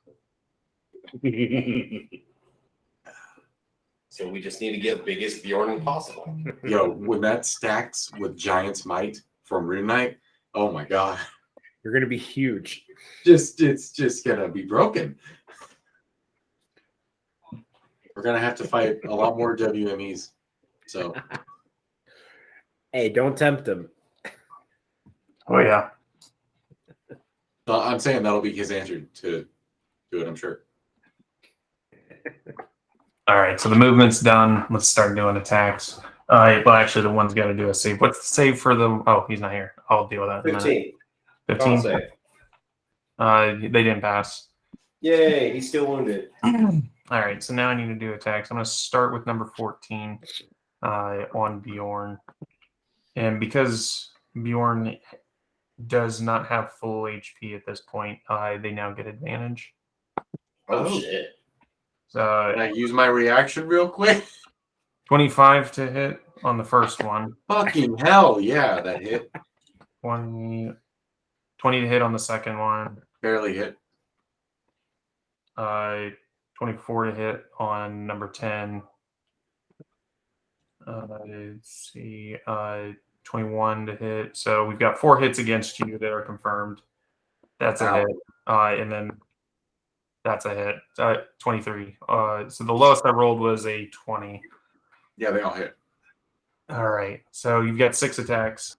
so we just need to get biggest Bjorn possible. Yo, when that stacks with Giant's Might from Rune Knight, oh my god. You're going to be huge. It's just gonna be broken. We're gonna have to fight a lot more WMEs. So Hey, don't tempt him. Oh, yeah. I'm saying that'll be his answer to it, I'm sure. All right, so the movement's done. Let's start doing attacks. Well, actually, the one's got to do a save. What's the save for the? Oh, he's not here. I'll deal with that. In a minute. 15. 15. Save. They didn't pass. Yay, he's still wounded. All right, so now I need to do attacks. I'm going to start with number 14 on Bjorn. And because Bjorn does not have full HP at this point, they now get advantage. Oh, shit. So Can I use my reaction real quick? 25 to hit on the first one. Fucking hell, yeah, that hit. 20 to hit on the second one. Barely hit. 24 to hit on number 10. Let's see. 21 to hit. So we've got 4 hits against you that are confirmed. That's a hit. And then that's a hit. 23. So the lowest I rolled was a 20. Yeah, they all hit. All right. So you've got 6 attacks.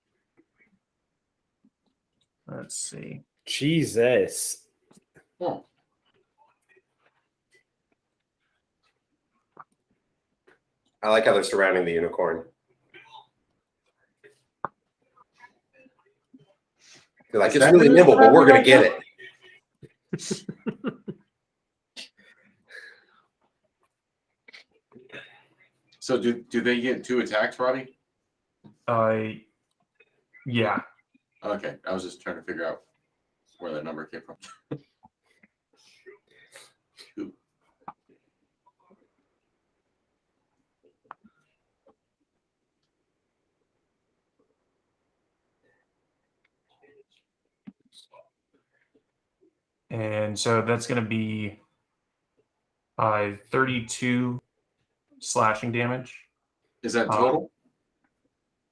Let's see. Jesus. Oh. I like how they're surrounding the unicorn. They're like, it's really nimble, but we're going to get it. So do they get 2 attacks, Robbie? Yeah. Okay, I was just trying to figure out where that number came from. 2. And so that's going to be 32 slashing damage. Is that total?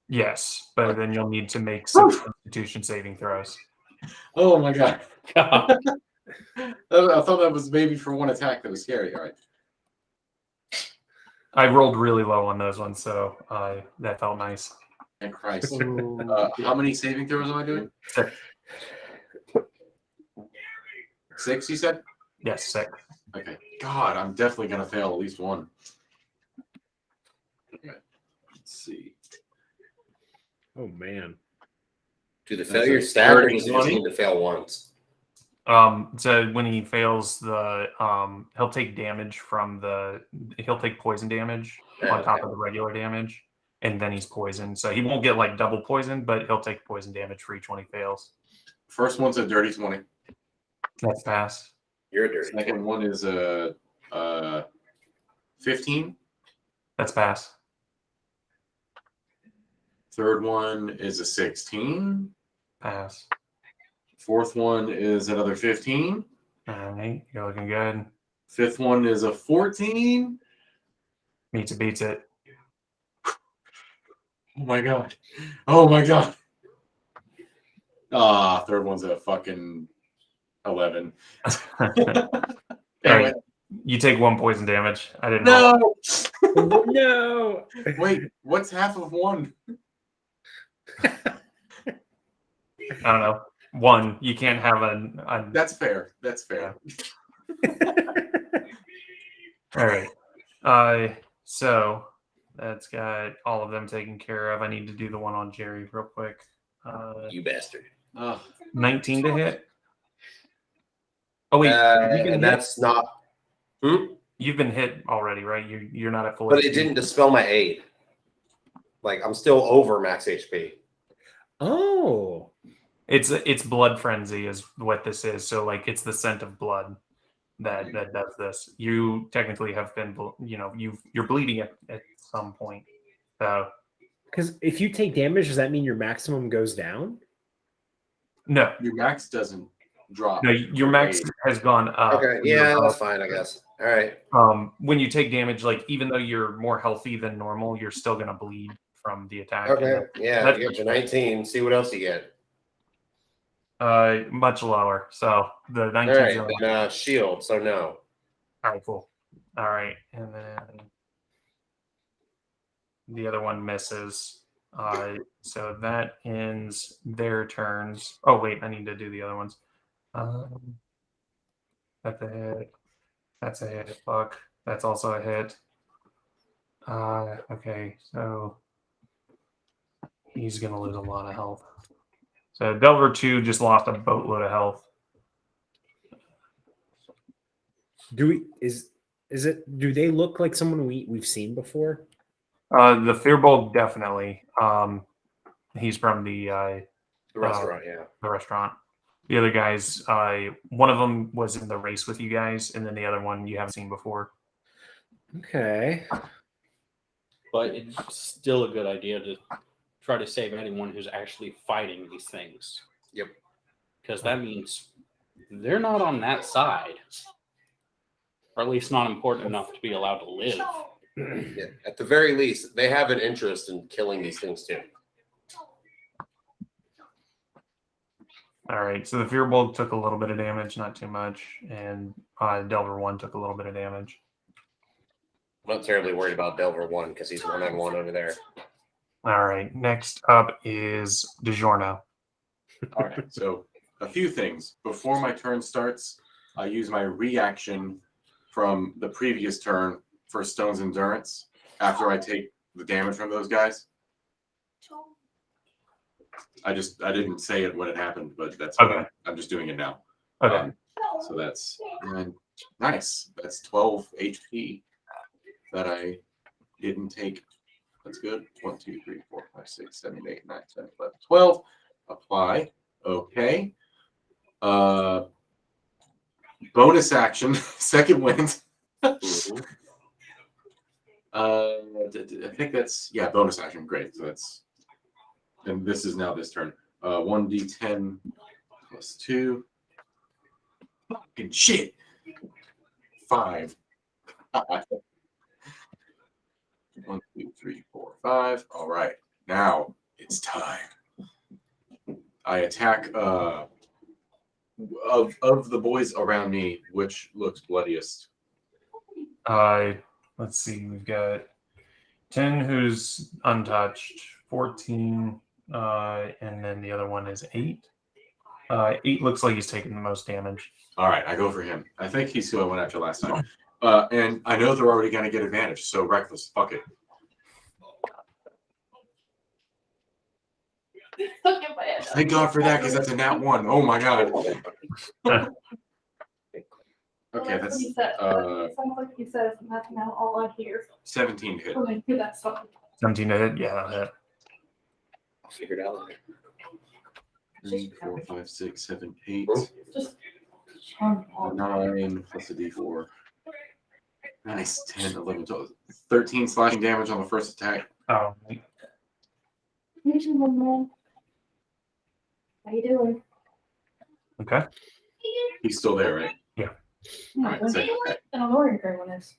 Yes, but then you'll need to make 6 Constitution saving throws. Oh my god. God. I thought that was maybe for one attack. That was scary. All right. I rolled really low on those ones, so that felt nice. And Christ. How many saving throws am I doing? 6, you said? Yes, 6. Okay. God, I'm definitely going to fail at least one. Okay. Let's see. Oh man. Do the That's failures a stack or dirty does he just 20? need to fail once? So when he fails the he'll take damage from he'll take poison damage on top of the regular damage, and then he's poisoned. So he won't get like double poison, but he'll take poison damage for each one he fails. First one's a dirty 20. That's pass. You're a dirty. Second one is a 15. That's pass. Third one is a 16. Pass. Fourth one is another 15. All right, you're looking good. Fifth one is a 14. Meets it, beats it. Oh my god. Oh my god. Third one's a fucking 11. All right, you take 1 poison damage. I didn't No. No. Wait, what's half of 1? I don't know. 1. You can't have a That's fair. That's fair. All right. So that's got all of them taken care of. I need to do the one on Jerry real quick. You bastard. 19 to hit. Oh wait, And that's not. You've been hit already, right? You're not at full. But HP. it didn't dispel my aid. Like I'm still over max HP. Oh. It's blood frenzy is what this is. So like it's the scent of blood that does this. You technically have been, you're bleeding at some point. So Because if you take damage, does that mean your maximum goes down? no, Your max doesn't drop. no, your max has gone up. Okay, yeah, that's fine, I guess. All right. When you take damage, like even though you're more healthy than normal, you're still gonna bleed from the attack. Okay, yeah, That's- you get your 19. See what else you get. Much lower. So the All 19. right, then, shield. So no. All right, cool. All right, and then the other one misses. So that ends their turns. Oh wait, I need to do the other ones. That's a hit. That's a hit. Fuck. That's also a hit. Okay, so he's gonna lose a lot of health. So Delver 2 just lost a boatload of health. Do they look like someone we've seen before? The Fearbolt definitely. He's from the restaurant, yeah. the restaurant. The other guys, one of them was in the race with you guys, and then the other one you haven't seen before. Okay. But it's still a good idea to try to save anyone who's actually fighting these things. Yep. Because that means they're not on that side. Or at least not important enough to be allowed to live. Yeah. At the very least, they have an interest in killing these things too. All right, so the Fearbolt took a little bit of damage, not too much, and Delver 1 took a little bit of damage. I'm not terribly worried about Delver 1 because he's 1-on-1 over there. All right, next up is DiGiorno. All right. So a few things before my turn starts. I use my reaction from the previous turn for Stone's Endurance after I take the damage from those guys. I didn't say it when it happened, but that's Okay. I'm just doing it now. Okay. So that's nice. That's 12 HP that I didn't take. That's good. 1, 2, 3, 4, 5, 6, 7, 8, 9, 10, 11, 12. Apply. Okay. Bonus action. Second wind. I think that's bonus action. Great. So that's, and this is now this turn. 1d10 plus 2. Fucking shit. 5. 1, 2, 3, 4, 5. All right. Now it's time. I attack of the boys around me, which looks bloodiest. Let's see, we've got 10 who's untouched, 14, and then the other one is 8. 8 looks like he's taking the most damage. All right, I go for him. I think he's who I went after last time. And I know they're already going to get advantage, so reckless. Fuck it. Thank God for that, because that's a nat 1. Oh my God. Okay, that's sounds like he says, and that's now all I hear. 17 to hit. I'm like, that's something. 17 to hit, yeah, that'll hit. I'll figure it out later. 3, 4, 5, 6, 7, 8, Just 9 plus a d4. Nice. 10, 11, 12, 13 slashing damage on the first attack. Oh, how you doing? okay. He's still there, right? Yeah. All right, second attack. I don't know where your great one is.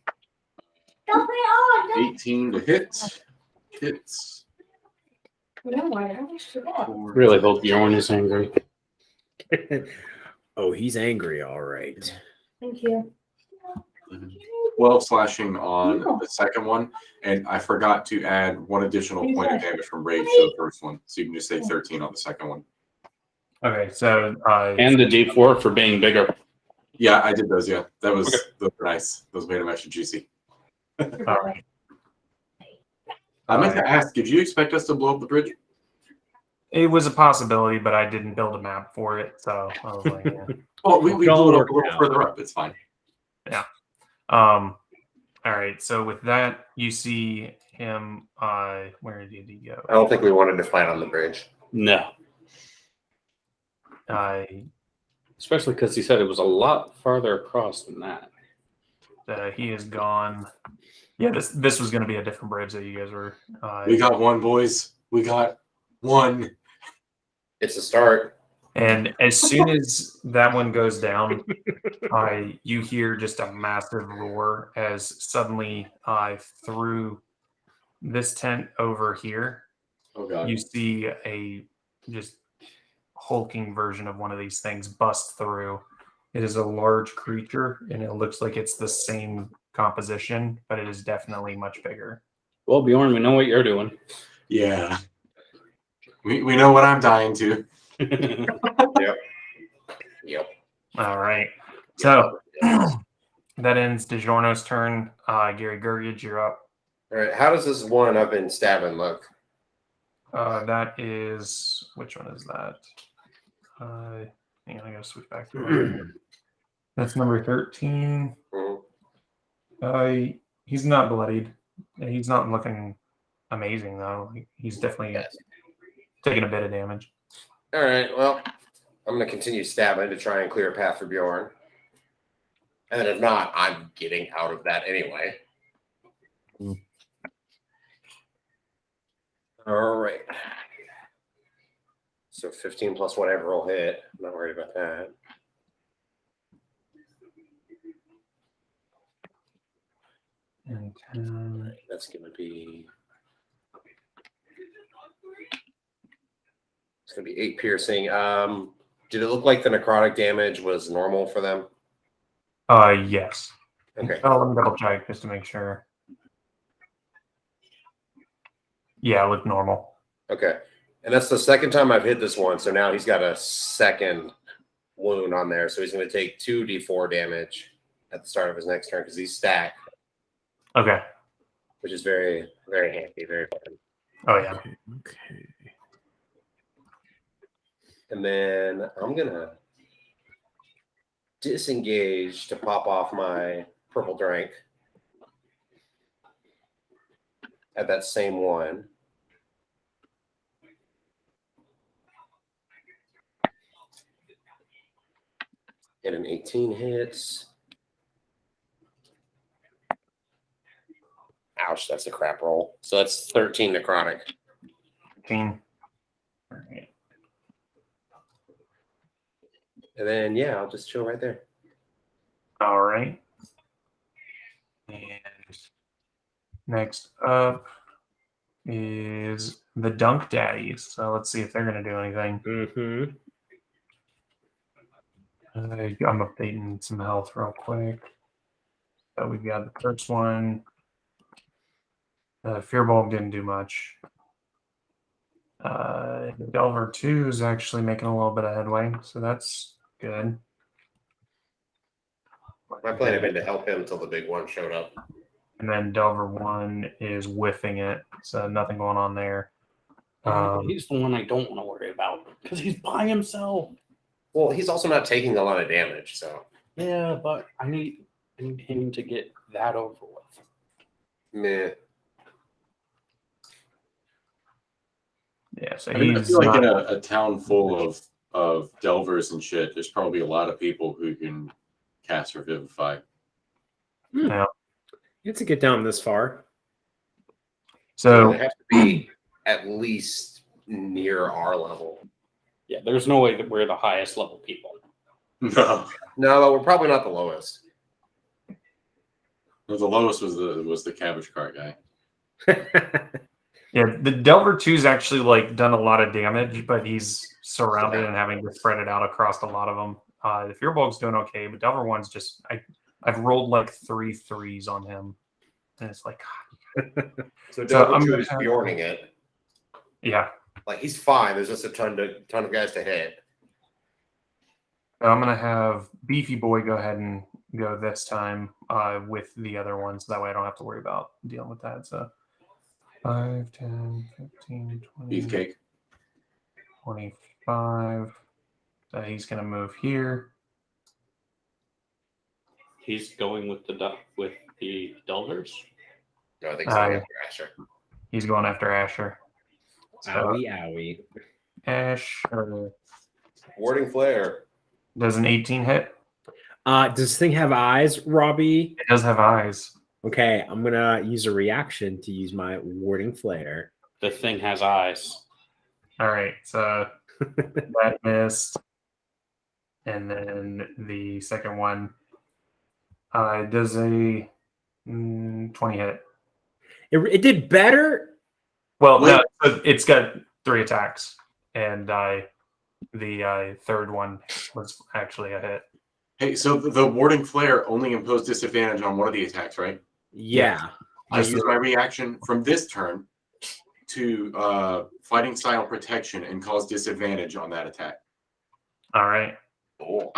18 to hit. Hits. Really hope Bjorn is angry. Oh, he's angry, all right. Thank you. 12 slashing on the second one, and I forgot to add 1 additional point of damage from rage to the first one, so you can just say 13 on the second one. Okay, so And the D4 for being bigger. Yeah, I did those. Yeah, those were nice. Those made them extra juicy. all right. I meant to ask, did you expect us to blow up the bridge? It was a possibility, but I didn't build a map for it, so I was like, yeah. Well, we blew it up a worked little out. further up. It's fine. All right, so with that, you see him. Where did he go? I don't think we wanted to fight on the bridge. No. Especially because he said it was a lot farther across than that. He is gone. Yeah, this was going to be a different bridge that you guys were. We got one, boys. We got one. It's a start. And as soon as that one goes down, you hear just a massive roar as suddenly through this tent over here, Oh God. you see a just hulking version of one of these things bust through. It is a large creature, and it looks like it's the same composition, but it is definitely much bigger. Well, Bjorn, we know what you're doing. Yeah. We know what I'm dying to. Yep. All right. So That ends DiGiorno's turn. Gary Gurgage, you're up. All right. How does this one I've been stabbing look? That is, which one is that? Hang on, I gotta switch back to it. That's number 13. He's not bloodied. He's not looking amazing though. He's definitely taking a bit of damage. All right. Well, I'm going to continue stabbing to try and clear a path for Bjorn. And then if not, I'm getting out of that anyway. All right. So 15 plus whatever will hit. I'm not worried about that. And That's going to be... It's going to be 8 piercing. Did it look like the necrotic damage was normal for them? yes. Okay. Oh, let me double check just to make sure. Yeah, it looked normal. Okay. And that's the second time I've hit this one. So now he's got a second wound on there. So he's going to take 2d4 damage at the start of his next turn because he's stacked, Okay. which is very, very handy, very fun. Oh yeah. Okay. And then I'm going to disengage to pop off my purple drink at that same one. And an 18 hits. Ouch, that's a crap roll. So that's 13 necrotic. 15. All right. And then, yeah, I'll just chill right there. All right. And next up is the Dunk Daddies. So let's see if they're going to do anything. Mm-hmm. I'm updating some health real quick. So we've got the first one. Fearbulb didn't do much. Delver 2 is actually making a little bit of headway, so that's good. My plan had been to help him until the big one showed up. And then Delver 1 is whiffing it, so nothing going on there. He's the one I don't want to worry about because he's by himself. Well, he's also not taking a lot of damage, so. Yeah, but I need him to get that over with. Meh. Yeah, so I mean, I he's feel like not, in a town full of delvers and shit, there's probably a lot of people who can cast Revivify. yeah. You have to get down this far. So They have to be at least near our level. Yeah, there's no way that we're the highest level people. No, No, but we're probably not the lowest. the lowest was the cabbage cart guy. yeah, the Delver 2's actually like done a lot of damage, but he's surrounded and having to spread it out across a lot of them. The Fearbulb's doing okay, but Delver 1's just I've rolled like 3 3s on him, and it's like So So I'm Delver 2 gonna is have- Bjorning it. yeah. Like, he's fine. There's just a ton of guys to hit. So I'm gonna have Beefy Boy go ahead and go this time with the other ones. That way I don't have to worry about dealing with that. So 5, 10, 15, 20, Beefcake. 25. So he's gonna move here. He's going with the Delvers. No, I think so. Aye. Asher. He's going after Asher. So Owie, owie. Asher Warding Flare. does an 18 hit. Does this thing have eyes, Robbie? It does have eyes. Okay, I'm gonna use a reaction to use my warding flare. The thing has eyes. All right, so that missed, and then the second one does a 20 hit. It did better. Well, no, it's got 3 attacks, and the third one was actually a hit. Hey, so the warding flare only imposed disadvantage on one of the attacks, right? Yeah. I use my reaction from this turn to fighting style protection and cause disadvantage on that attack. All right. Cool.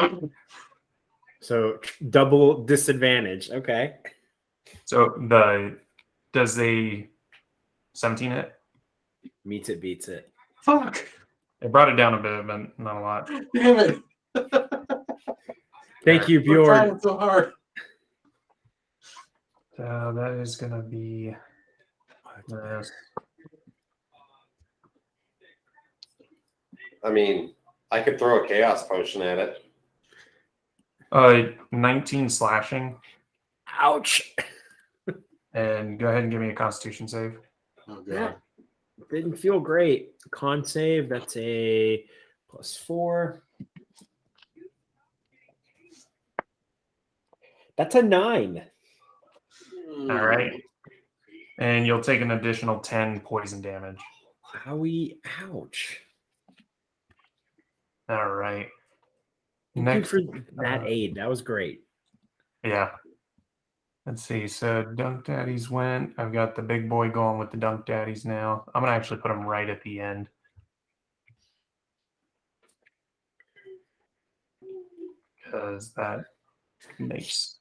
So double disadvantage. Okay. So does a 17 hit? Meets it, beats it. Fuck. It brought it down a bit, but not a lot. Damn it. Thank you, We're Bjorn. trying so hard. So that is gonna be this. I mean, I could throw a chaos potion at it. 19 slashing, Ouch. and go ahead and give me a Constitution save. Oh, God. Yeah. Didn't feel great. Con save, that's a +4. That's a 9. All right, and you'll take an additional 10 poison damage. Owie, ouch. All right. Thank you Next, for that aid. That was great. yeah. Let's see. So Dunk Daddies went. I've got the big boy going with the Dunk Daddies now. I'm gonna actually put him right at the end. Because that makes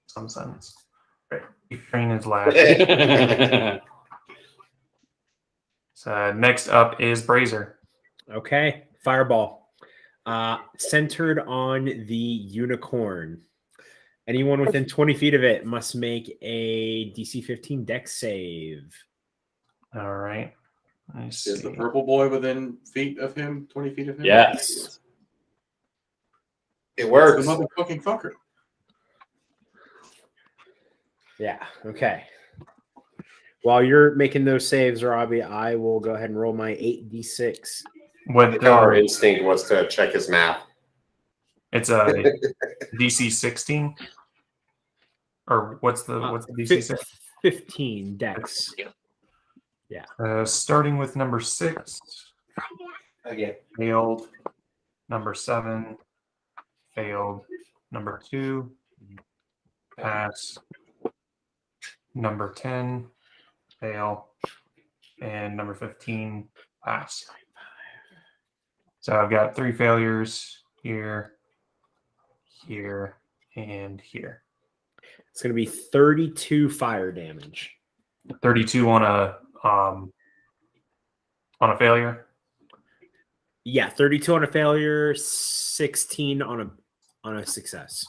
some sense. Right. Train is last. So next up is Brazier. Okay. Fireball. Centered on the unicorn. Anyone within 20 feet of it must make a DC 15 dex save. All right. I Is see. the purple boy within feet of him? 20 feet of him? Yes. It It's works. the motherfucking fucker. Yeah. Okay. While you're making those saves, Robbie, I will go ahead and roll my 8d6. What Our instinct was to check his math. It's a DC 16, or what's the DC 6? 15 dex. Starting with number 6, Again. failed. Number 7, failed. Number 2, pass. Number 10, fail. And number 15, pass. So I've got 3 failures here, here, and here. It's going to be 32 fire damage. 32 on a failure. Yeah, 32 on a failure, 16 on a success.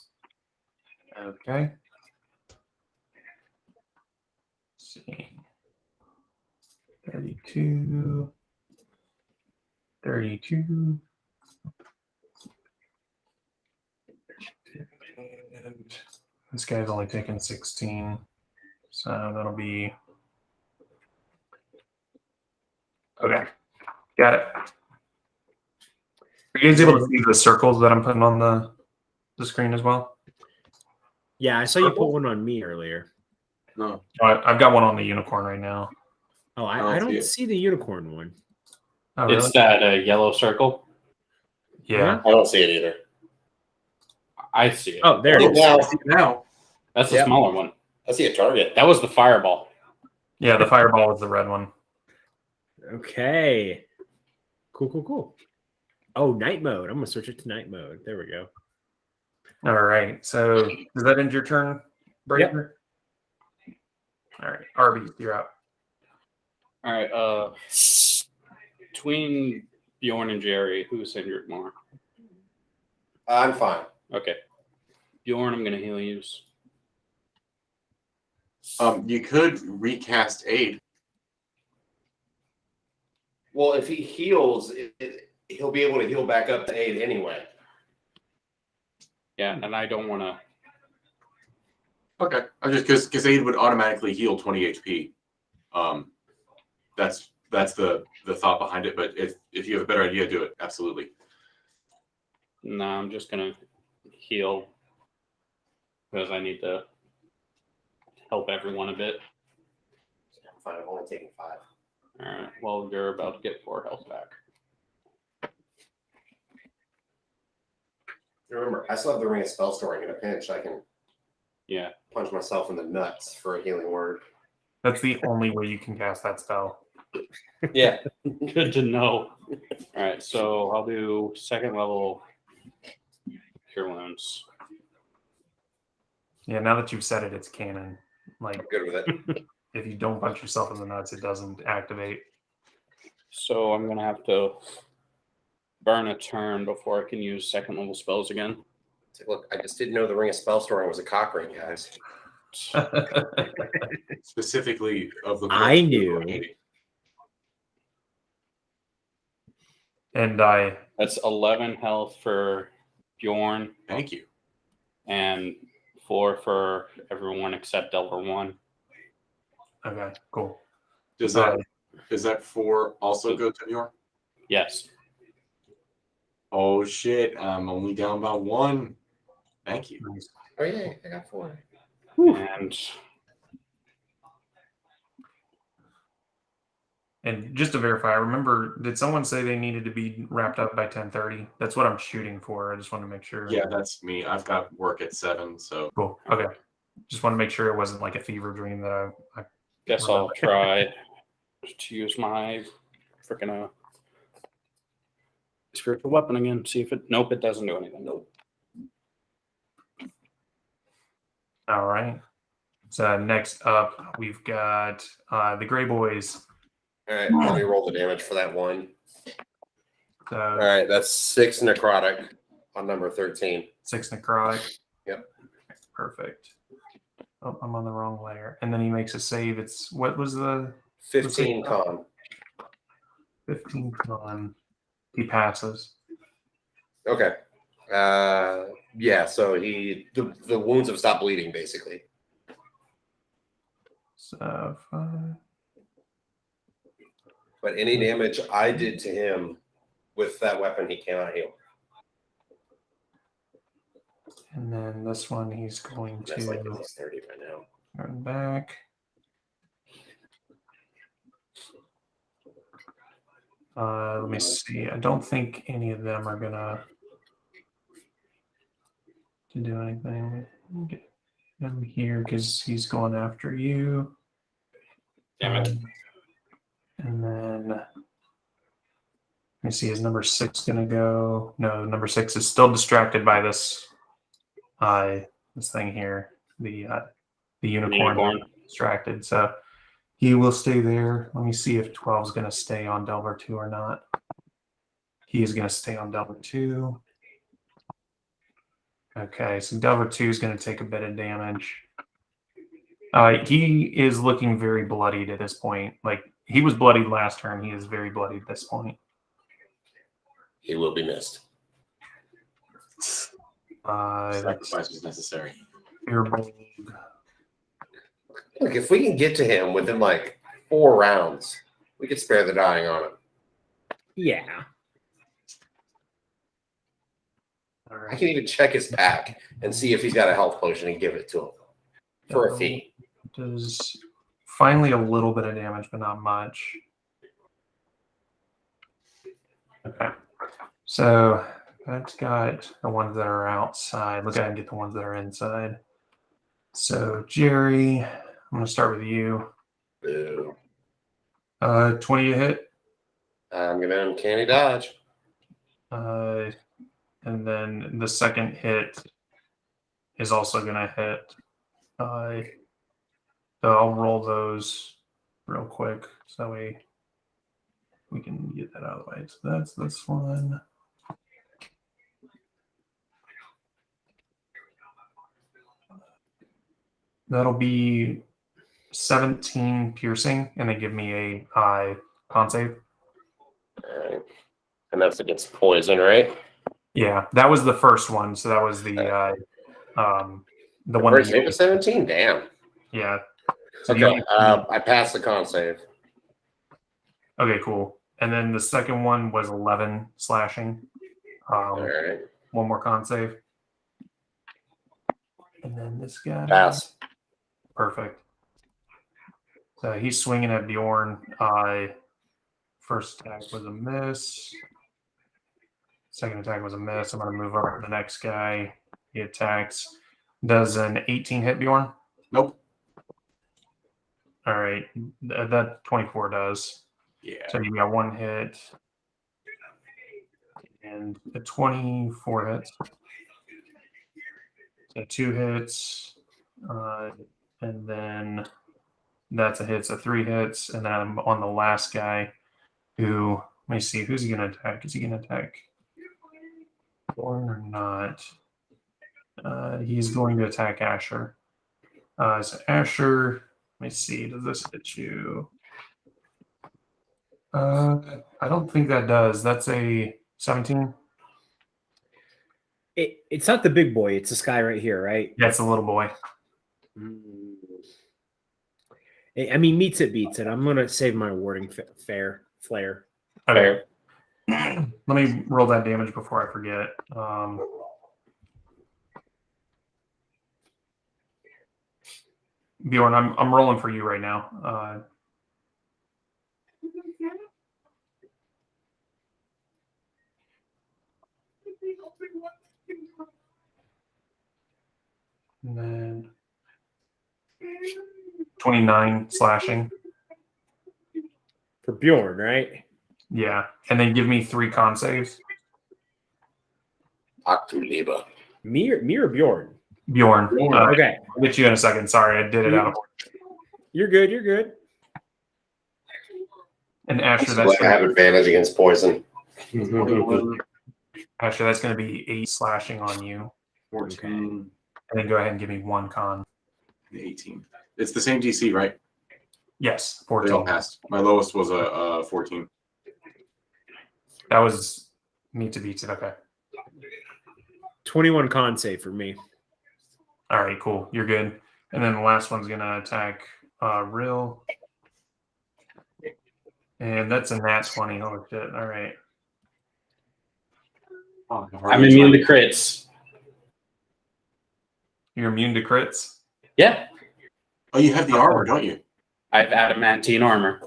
Okay. Let's see. 32. 32. And this guy's only taken 16. So that'll be. Okay. Got it. Are you guys able to see the circles that I'm putting on the screen as well? Yeah, I saw you put one on me earlier. No. I've got one on the unicorn right now. Oh, I I don't don't see see the unicorn one. Oh, really? It's that yellow circle. Yeah. I don't see it either. I see it. Oh, there it Oh, is. now Now. That's the Yep. smaller one. I see a target. That was the fireball. Yeah, the fireball is the red one. Okay. Cool. Oh, night mode. I'm going to switch it to night mode. There we go. All right. So does that end your turn, Brazier? All right. Arby, you're up. All right. Between Bjorn and Jerry, who's injured more? I'm fine. Okay. Bjorn, I'm going to heal you. You could recast aid. Well, if he heals, he'll be able to heal back up to 8 anyway. Yeah, and I don't want to. Okay. I'm just because aid would automatically heal 20 HP. That's the thought behind it. But if you have a better idea, do it. Absolutely. No, I'm just going to heal because I need to help everyone a bit. I'm fine. I'm only taking 5. All right. Well, you're about to get 4 health back. Remember, I still have the ring of spell storing in a pinch. I can Yeah. punch myself in the nuts for a healing word. That's the only way you can cast that spell. Yeah. Good to know. All right. So I'll do second level cure wounds. Yeah, now that you've said it, it's canon. Like, I'm good with it. if you don't punch yourself in the nuts, it doesn't activate. So I'm gonna have to burn a turn before I can use second level spells again. Look, I just didn't know the Ring of Spellstoring was a cock ring, guys. Specifically of the I knew. And That's 11 health for Bjorn Thank you. and 4 for everyone except Delver 1. okay, cool. Does that 4 also go to Bjorn? Yes. Oh shit! I'm only down by 1. Thank you. Nice. Oh yeah, I got 4. And And just to verify, I remember, did someone say they needed to be wrapped up by 10:30? That's what I'm shooting for. I just want to make sure. Yeah, that's me. I've got work at 7, so Cool. Okay. Just want to make sure it wasn't like a fever dream that I guess I'll try to use my freaking spiritual weapon again. See if it. Nope, it doesn't do anything. Nope. All right. So next up, we've got the Gray Boys. All right, let me roll the damage for that one. So All right, that's 6 necrotic on number 13. 6 necrotic. Yep. Perfect. Oh, I'm on the wrong layer. And then he makes a save. It's what was the 15 con. 15 con? He passes. Okay. Yeah, so the wounds have stopped bleeding basically. So 5. But any damage I did to him with that weapon, he cannot heal. And then this one, he's going That's to like at least 30 right now. run back. Let me see. I don't think any of them are gonna to do anything. Get him here because he's going after you. Damn it. And then let me see. Is number 6 gonna go? No, number 6 is still distracted by this. This thing here, the unicorn. Distracted. So he will stay there. Let me see if 12 is going to stay on Delver 2 or not. He is going to stay on Delver 2. Okay, so Delver 2 is going to take a bit of damage. He is looking very bloodied at this point. Like, he was bloodied last turn. He is very bloodied at this point. He will be missed. sacrifice was necessary. Fearbold. Look, if we can get to him within like 4 rounds, we could spare the dying on him. Yeah. All I right. can even check his pack and see if he's got a health potion and give it to him for a fee. Does finally a little bit of damage, but not much. Okay. So that's got the ones that are outside. Look at and get the ones that are inside. So Jerry, I'm gonna start with you. Boo. 20 to hit. I'm going to uncanny dodge. And then the second hit is also gonna hit. So I'll roll those real quick so we can get that out of the way. So that's this one. That'll be 17 piercing, and they give me a con save. All right. And that's against poison, right? Yeah, that was the first one. So that was the one. First That save is 17? Damn. yeah. So you Okay. only- I passed the con save. okay, cool. And then the second one was 11 slashing. All right. One more con save. And then this guy. Pass. Perfect. So he's swinging at Bjorn. First attack was a miss. Second attack was a miss. I'm going to move over to the next guy. He attacks. Does an 18 hit Bjorn? Nope. All right. That 24 does. Yeah. So you got 1 hit. And a 24 hits. So 2 hits. And then that's a hit, so 3 hits. And then I'm on the last guy who, let me see, who's he going to attack? Is he going to attack Bjorn or not? He's going to attack Asher. So Asher, let me see, does this hit you? I don't think that does. That's a 17. It's not the big boy. It's this guy right here, right? Yeah, it's a little boy. I mean, meets it, beats it. I'm going to save my wording flare. Okay. Let me roll that damage before I forget. Bjorn, I'm rolling for you right now. And then 29 slashing. For Bjorn, right? Yeah. And then give me 3 con saves. Octuleba. Me or Bjorn? Bjorn. Okay. I'll get you in a second. Sorry, I did it out of order. You're good. And Asher, I have advantage against poison. Asher, that's going to be 8 slashing on you. 14, And then go ahead and give me 1 con. 18. It's the same DC, right? Yes, They all 14. passed. My lowest was a 14. That was meet to beat it. Okay. 21 con save for me. All right, cool. You're good. And then the last one's going to attack Rill. And that's a nat 20. Oh, shit. All right. Oh, I'm immune to crits. You're immune to crits? Yeah, Oh, you have the armor, don't you? I have adamantine armor.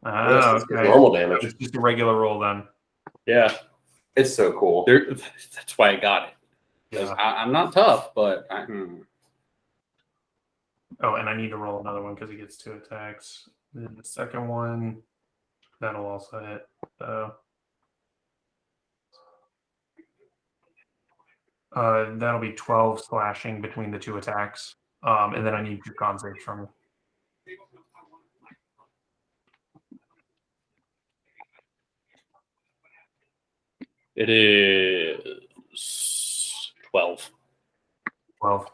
Oh, It's okay. normal damage. It's just a regular roll then. Yeah, It's so cool. that's why I got it. 'Cause Yeah. I'm not tough, but Oh, and I need to roll another one because he gets 2 attacks. Then the second one, that'll also hit. So that'll be 12 slashing between the 2 attacks. And then I need 2 con saves from you. it is 12. 12.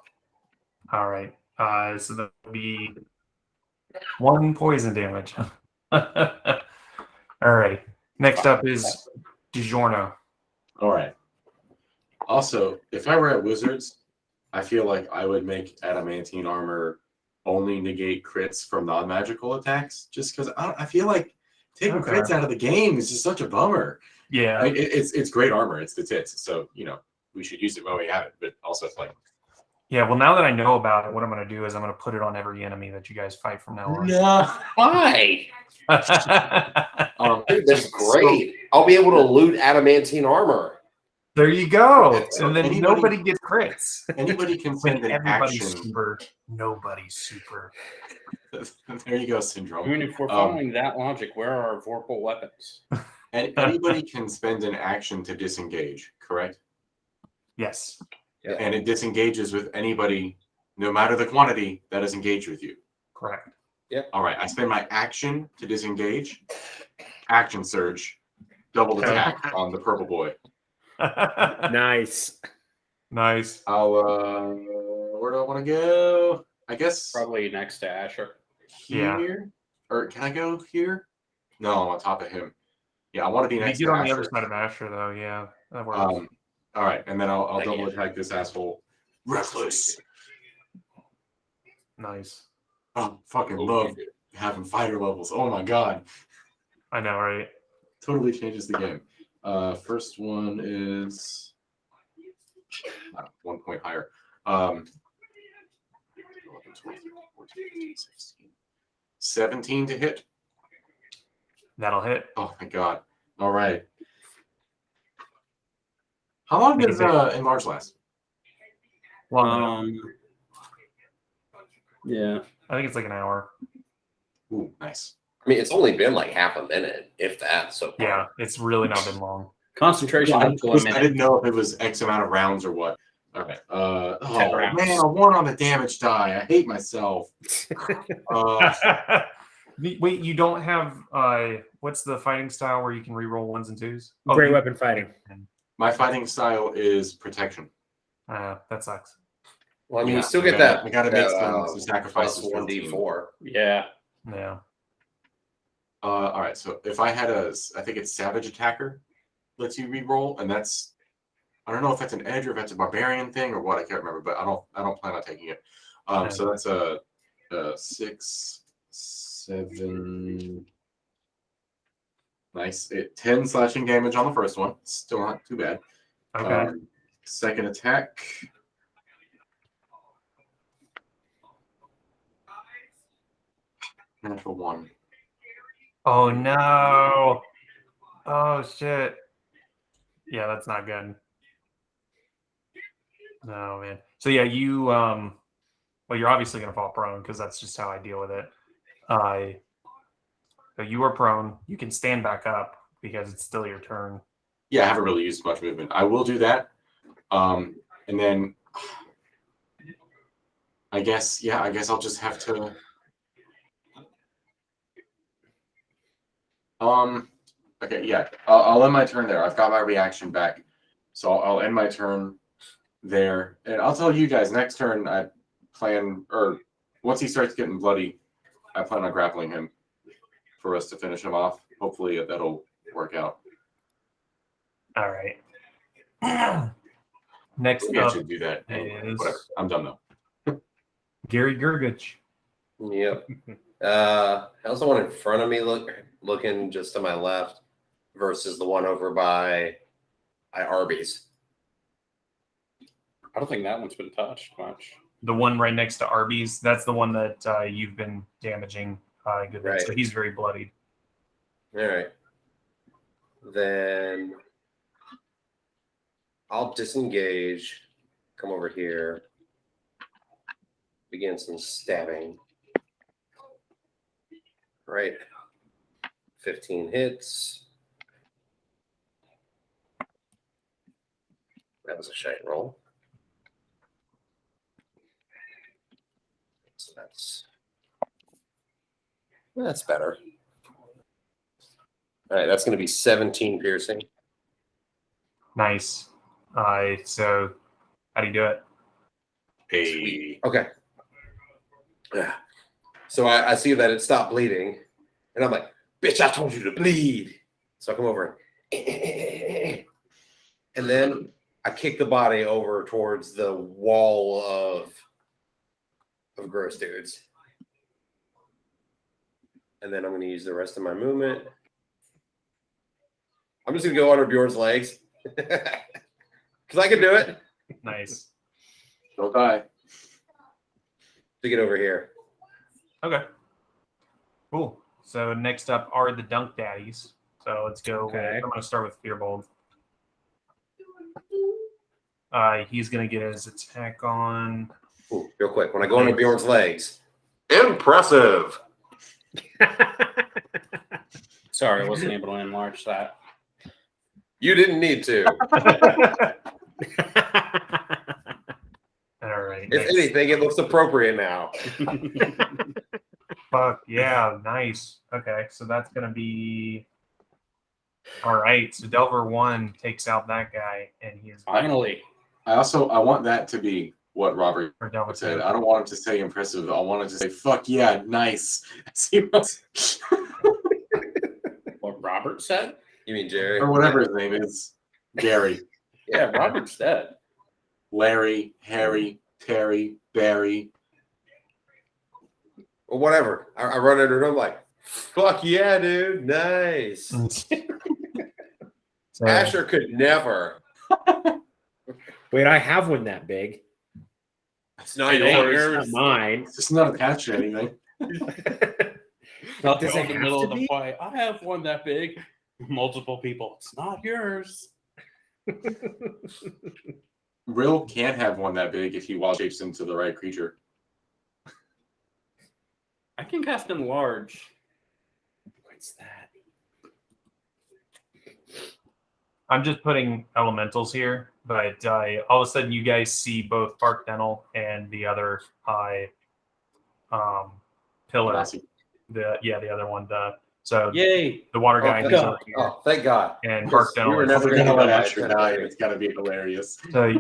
All right. So that'll be 1 poison damage. All right. Next up is DiGiorno. All right. Also, if I were at Wizards, I feel like I would make adamantine armor only negate crits from non-magical attacks, just because I feel like taking Okay. crits out of the game is just such a bummer. Yeah. I mean, it's great armor. It's the tits. So, we should use it while we have it. But also, it's like, Yeah. Well, now that I know about it, what I'm going to do is I'm going to put it on every enemy that you guys fight from now on. no. Why? Dude, that's great. I'll be able to loot adamantine armor. There you go. So And then anybody- nobody gets crits. Anybody can When send an everybody's action. super, nobody's super. There you go, Syndrome. I mean, if we're following that logic, where are our vorpal weapons? And anybody can spend an action to disengage, correct? Yes. And it disengages with anybody, no matter the quantity, that is engaged with you. Correct. All right, I spend my action to disengage, action surge, double attack on the purple boy. Nice. Nice. I'll where do I want to go? I guess Probably next to Asher. Yeah. here. Or can I go here? No, I'm on top of him. Yeah, I want to be You next get to on the Asher. other side of Asher, though. Yeah. That works. All right, and then I'll I double get it. attack this asshole. Reckless. Nice. Oh, fucking love having fighter levels. Oh my god. I know, right? Totally changes the game. First one is 1 point higher. 11, 12, 14, 15, 16. 17 to hit. That'll hit. Oh my god. All right. How long does Enlarge last? Long enough. Yeah. I think it's like an hour. Ooh, nice. I mean, it's only been like half a minute, if that. So far. Yeah. It's really not been long. Concentration I up to a minute. didn't know if it was X amount of rounds or what. All right. 10 Oh rounds. man, a 1 on the damage die. I hate myself. Wait, you don't have what's the fighting style where you can reroll 1s and 2s? Great weapon fighting. My fighting style is protection. That sucks. Well, I mean, Yeah, you still I get gotta- that. I gotta make some plus sacrifices for the 1d4. Yeah. Yeah. All right. So if I had I think it's Savage Attacker, lets you re-roll, and that's, I don't know if that's an edge or if that's a barbarian thing or what. I can't remember, but I don't plan on taking it. So that's a 6, 7. Nice. 10 slashing damage on the first one. Still not too bad. Okay. Second attack. Natural 1. Oh no. Oh shit. Yeah, that's not good. No, man. So yeah, you well, you're obviously gonna fall prone because that's just how I deal with it. So you are prone. You can stand back up because it's still your turn. Yeah, I haven't really used much movement. I will do that. And then I guess I'll just have to okay, yeah. I'll end my turn there. I've got my reaction back. So I'll end my turn there. And I'll tell you guys next turn I plan, or once he starts getting bloody, I plan on grappling him for us to finish him off. Hopefully that'll work out. All right. Next Maybe I up should do that. Anyway, is whatever. I'm done though. Gary Gergich. Yep. How's the one in front of me looking just to my left versus the one over by Arby's? I don't think that one's been touched much. The one right next to Arby's, that's the one that you've been damaging. Good. Right. So he's very bloodied. All right. Then I'll disengage, come over here, begin some stabbing. Right. 15 hits. That was a shite roll. So that's better. All right, that's going to be 17 piercing. Nice. So how do you do it? Hey. Okay. Yeah. So I see that it stopped bleeding, and I'm like, "Bitch, I told you to bleed." So I come over, and then I kick the body over towards the wall of gross dudes, and then I'm going to use the rest of my movement. I'm just going to go under Bjorn's legs because I can do it. Nice. Don't die. To get over here. Okay. Cool. So next up are the Dunk Daddies. So let's go. Okay. I'm going to start with Fearbold. He's going to get his attack on. Ooh, real quick, when I go under Bjorn's legs, impressive. Sorry, I wasn't able to enlarge that. You didn't need to. All right. If anything, it looks appropriate now. Fuck yeah, nice. Okay, so that's gonna be all right. So Delver 1 takes out that guy, and he is Finally. I want that to be what Robert or Delver said. 2. I don't want him to say impressive. I want him to say, fuck yeah, nice. See what- What Robert said? You mean Jerry? or whatever his name is. Gary, Yeah, Robert's dead. Larry, Harry, Terry, Barry. Well, whatever. I run under and I'm like, fuck yeah, dude. Nice. So, Asher could never. Wait, I have one that big. It's not It ain't yours. It's not mine. It's just not attached to anything. Not Does the it have middle to of the be? fight. I have one that big. Multiple people. It's not yours. Rill can't have one that big if he wild shapes into the right creature. I can cast enlarge. What's that? I'm just putting elementals here But all of a sudden, you guys see both Bark Dental and the other pillar. Genasi. The other one. So Yay! the water guy thank who's God. over here, Oh, thank God. and Because Bark Dental. we were is- never We're gonna gonna let die. Asher die. It's gonna be hilarious. So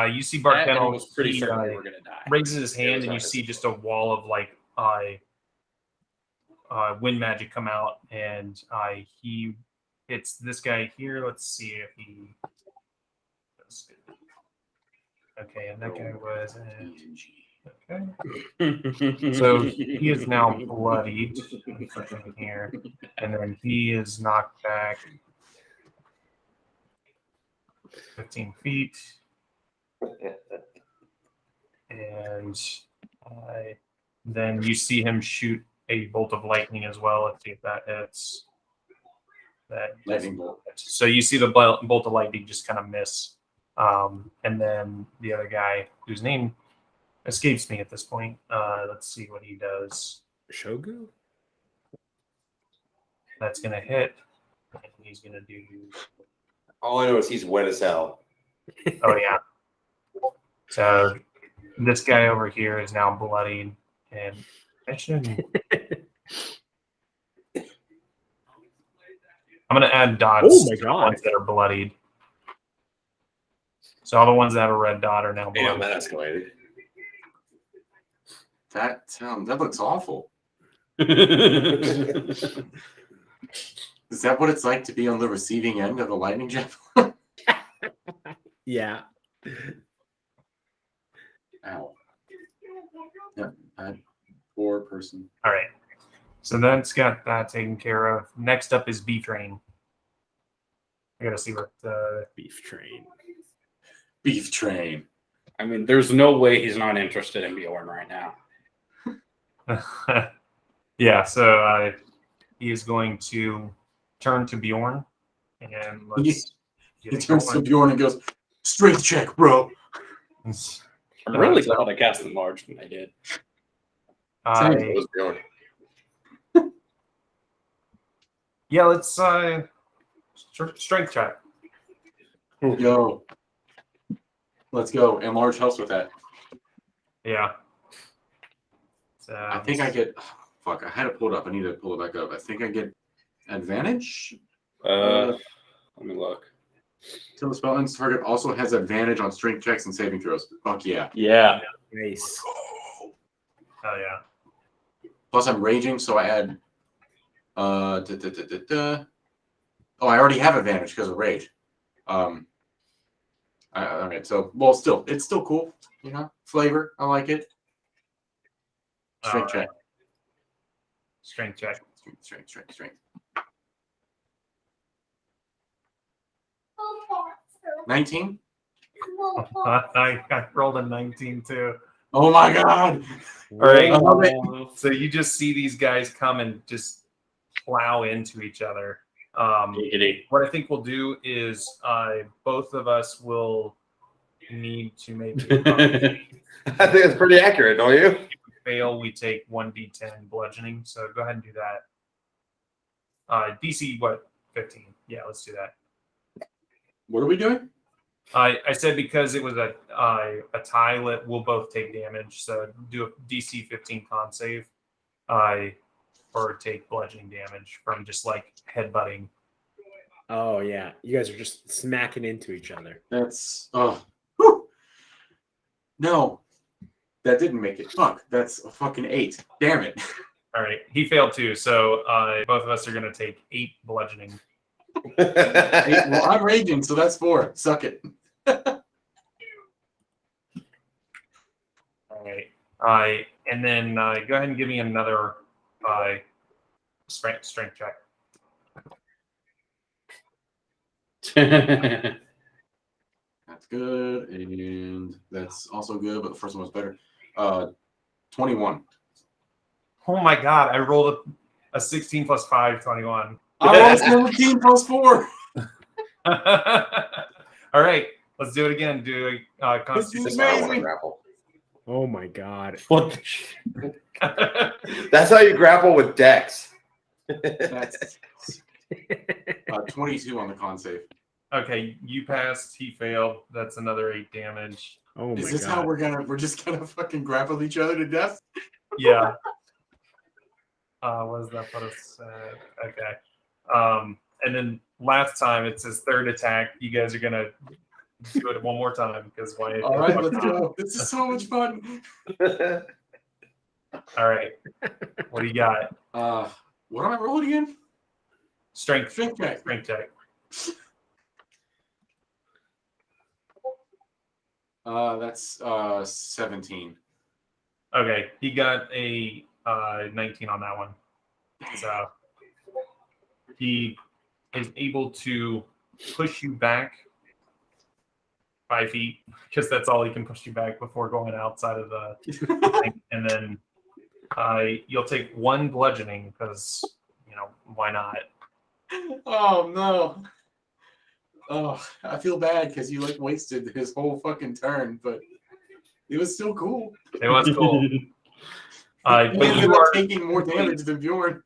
you see Bark That, and I Dental. was pretty he, certain we were gonna die. raises his hand, was and you not see his just a wall of like wind magic come out, and he hits this guy here. Let's see if he. Okay, and that guy was okay. So he is now bloodied here, and then he is knocked back 15 feet, and then you see him shoot a bolt of lightning as well. Let's see if that hits. That Lightning bolt. So you see the bolt of lightning just kind of miss. And then the other guy, whose name escapes me at this point, let's see what he does. Shogu? That's going to hit. And he's going to do. All I know is he's wet as hell. Oh, yeah. So this guy over here is now bloodied. And I shouldn't. I'm going to add dots Oh my to the God. ones that are bloodied. So all the ones that have a red dot are now Damn, bloodied. that escalated. That looks awful. That's Is that what it's like to be on the receiving end of a lightning javelin? Yeah. Ow. Yep. Poor person. All right. So that's got that taken care of. Next up is Beef Train. I gotta see what Beef train. Beef train. I mean, there's no way he's not interested in Bjorn right now. yeah, so he is going to turn to Bjorn, and let's He get it turns to going. Bjorn and goes, "Strength check, bro." I'm really glad I cast Enlarged when I did. It was Bjorn. Yeah, let's strength check. Yo. Let's go. And large helps with that. Yeah. So, I think I get. Fuck, I had it pulled up. I need to pull it back up. I think I get advantage. Let me look. Till the spell ends, target also has advantage on strength checks and saving throws. Fuck yeah. Yeah. Nice. Oh yeah. Plus, I'm raging, so I add. Oh, I already have advantage because of rage. Okay, so still, it's still cool. You know, flavor. I like it. Strength check. Strength check. Strength. 19. I rolled a 19 too. Oh my god! All right. I love it. So you just see these guys come and just plow into each other. What I think we'll do is both of us will need to maybe I think it's pretty accurate, don't you? if we fail, we take 1d10 bludgeoning. So go ahead and do that. DC, what? 15. Yeah, let's do that. What are we doing? I said because it was a tie, we'll both take damage. So do a DC 15 con save, or take bludgeoning damage from just like headbutting. Oh yeah, you guys are just smacking into each other. That's no, that didn't make it. Fuck, that's a fucking 8. Damn it. All right, he failed too. So both of us are going to take 8 bludgeoning. 8, well, I'm raging, so that's 4. Suck it. All right. And then go ahead and give me another strength check. That's good, and that's also good, but the first one was better. 21. Oh my god, I rolled a 16 plus 5, 21. I rolled 17 plus 4. All right, let's do it again. Do a constitution. That's why I want to grapple. Oh my god. What the shit? That's how you grapple with Dex. That's 22 on the con save. Okay, you passed. He failed. That's another 8 damage. Oh my Is this god. how we're just gonna fucking grapple each other to death? Yeah. What does that put us at? Okay. And then last time it's his third attack. You guys are gonna do it one more time because why? All right, let's go. This is so much fun. All right. What do you got? What am I rolling again? Strength. Strength check. Strength check. That's 17. Okay, he got a 19 on that one. So he is able to push you back 5 feet because that's all he can push you back before going outside of the thing. And then you'll take 1 bludgeoning because why not? Oh no. Oh, I feel bad because you like wasted his whole fucking turn, but it was still cool. It was cool. But But you are taking more damage than Bjorn.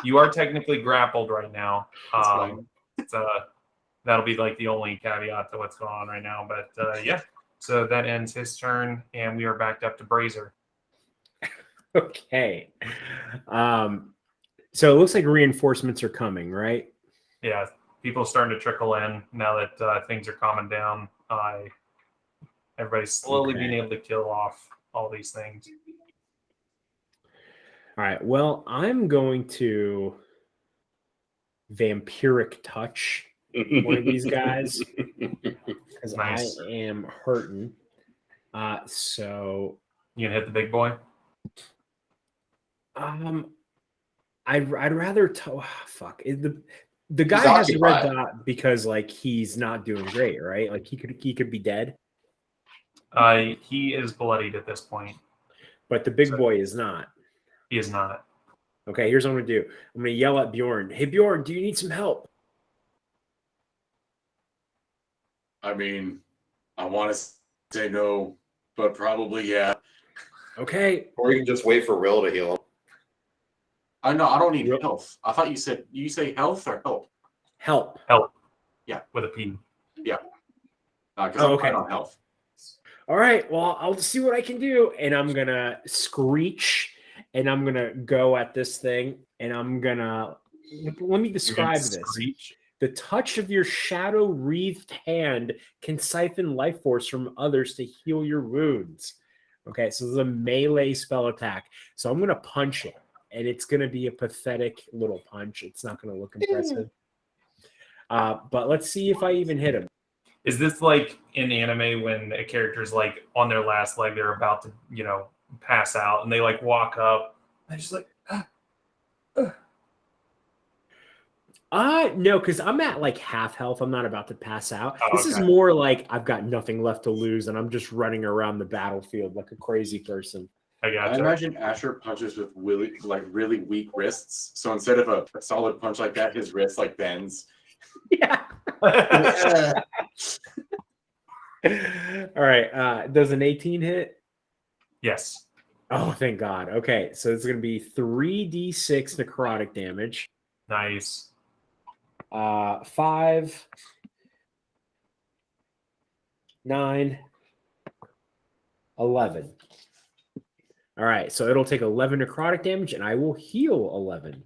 You are technically grappled right now. That's fine. That'll be like the only caveat to what's going on right now. But yeah, so that ends his turn, and we are backed up to Brazier. Okay. So it looks like reinforcements are coming, right? Yeah, people are starting to trickle in now that things are calming down. Everybody's slowly being able to kill off all these things. All right. Well, I'm going to vampiric touch one of these guys because Nice. I am hurting. So You gonna hit the big boy? I'd rather fuck the guy has a red dot because like he's not doing great, right? Like he could be dead. He is bloodied at this point. But the big boy is not. He is not. Okay, here's what I'm gonna do. I'm gonna yell at Bjorn. Hey Bjorn, do you need some help? I mean, I want to say no, but probably yeah. Okay. Or you can just wait for Rill to heal him. I know I don't need Yep. health. I thought you say health or help. Help. Yeah, with a P. Because Oh, I'm okay. fine on health. All right. Well, I'll see what I can do. And I'm gonna screech and I'm gonna go at this thing. And I'm gonna let me describe this. Screech. The touch of your shadow wreathed hand can siphon life force from others to heal your wounds. Okay, so this is a melee spell attack. So I'm gonna punch it, and it's gonna be a pathetic little punch. It's not gonna look impressive. But let's see if I even hit him. Is this like in anime when a character's like on their last leg, they're about to, pass out, and they like walk up, and they're just like, No, because I'm at like half health. I'm not about to pass out. Oh, This is okay. more like I've got nothing left to lose, and I'm just running around the battlefield like a crazy person. I I gotcha. imagine Asher punches with really weak wrists. So instead of a solid punch like that, his wrist like bends. Yeah. All right. Does an 18 hit? Yes. Oh, thank God. Okay, so it's going to be 3d6 necrotic damage. Nice. 5, 9, 11. All right, so it'll take 11 necrotic damage, and I will heal 11.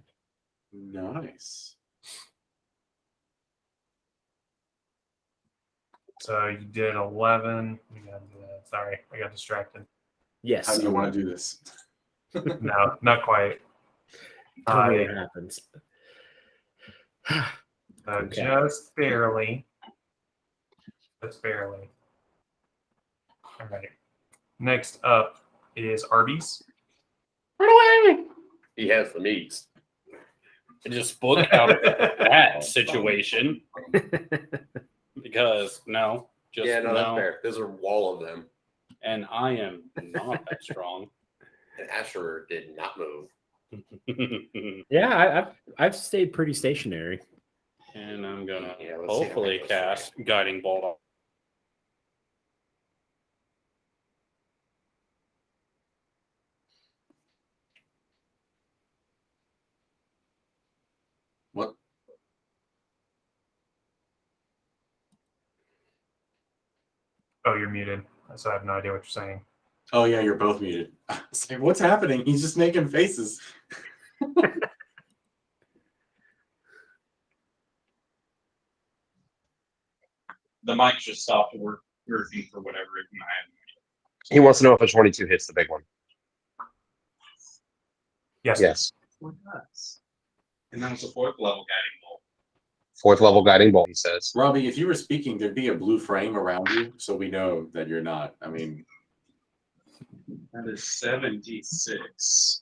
Nice. So you did 11. Sorry, I got distracted. Yes. How do you want to do this? No, not quite. Tell me what happens. Okay. Just barely. Just barely. All right. Next up is Arby's. He has the meats. I just book out of that situation because no, just Yeah, no, no. that's fair. There's a wall of them. And I am not that strong. And Asher did not move. Yeah, I've stayed pretty stationary. And I'm gonna Yeah, let's see how hopefully that goes cast Guiding Bolt. What? Oh, you're muted. So I have no idea what you're saying. Oh yeah, you're both muted. It's like, what's happening? He's just making faces. The mic just stopped working for whatever reason. He wants to know if a 22 hits the big one. Yes. Yes. And then it's a 4th level guiding bolt. 4th level guiding bolt, he says. Robbie, if you were speaking, there'd be a blue frame around you, so we know that you're not. I mean, That is 76.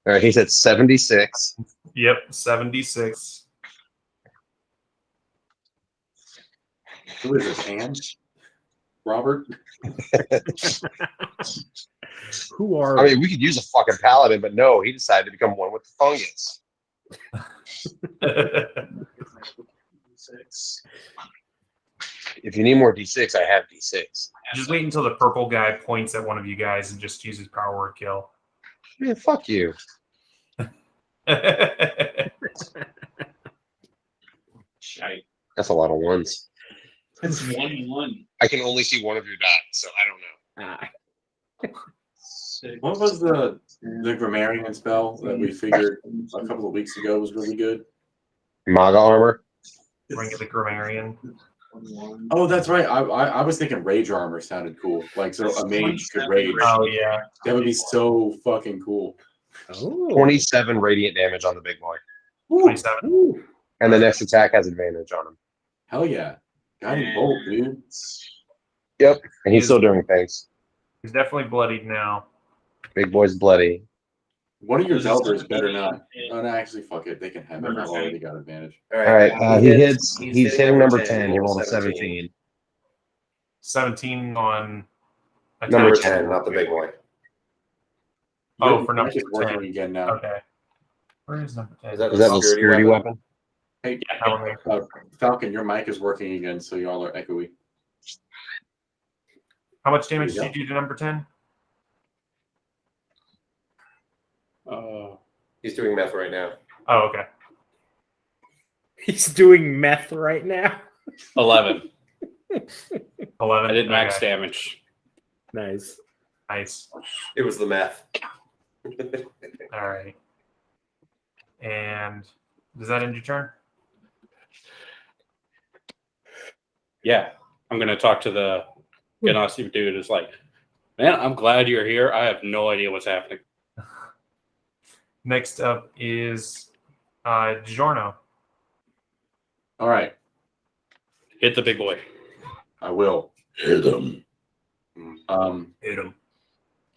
All right, he said 76. Yep. 76. who is this? Anne? Robert? Who are? I mean, we could use a fucking paladin, but no, he decided to become one with the fungus. 6. If you need more D6, I have D6. Just wait until the purple guy points at one of you guys and just uses power word kill. Man, fuck you. Shite. That's a lot of ones. It's 1-1. I can only see one of your dots, so I don't know. What was the grammarian spell that we figured a couple of weeks ago was really good? Maga armor. Ring of the Grammarian. Oh, that's right. I was thinking rage armor sounded cool. Like, so a mage could rage. Oh yeah. That would be so fucking cool. Oh. 27 radiant damage on the big boy. 27. Ooh. And the next attack has advantage on him. Hell yeah. Guiding bolt, dude. Yep. And he's still doing things. He's definitely bloodied now. Big boy's bloody. One of your Zeldas better not. Oh, no, actually, fuck it. They can have it. I've already got advantage. All All right. He hits. He's He's hitting number 10. He rolled a 17. 17 on attack. Number 10, not the big boy. Oh, Your for number mic is working 10. again now. Okay. Where is number 10? Is that Is that the security weapon? Hey, That one there. Falcon, your mic is working again, so y'all are echoey. How much damage There you did you do to number 10? He's doing meth right now. Oh, okay. He's doing meth right now. 11. 11. I did max Okay. damage. Nice. Nice. It was the meth. All right. And does that end your turn? Yeah. I'm going to talk to the Genasi dude. It's like, man, I'm glad you're here. I have no idea what's happening. Next up is DiGiorno. All right, Hit the big boy. I will. Hit him. Hit him.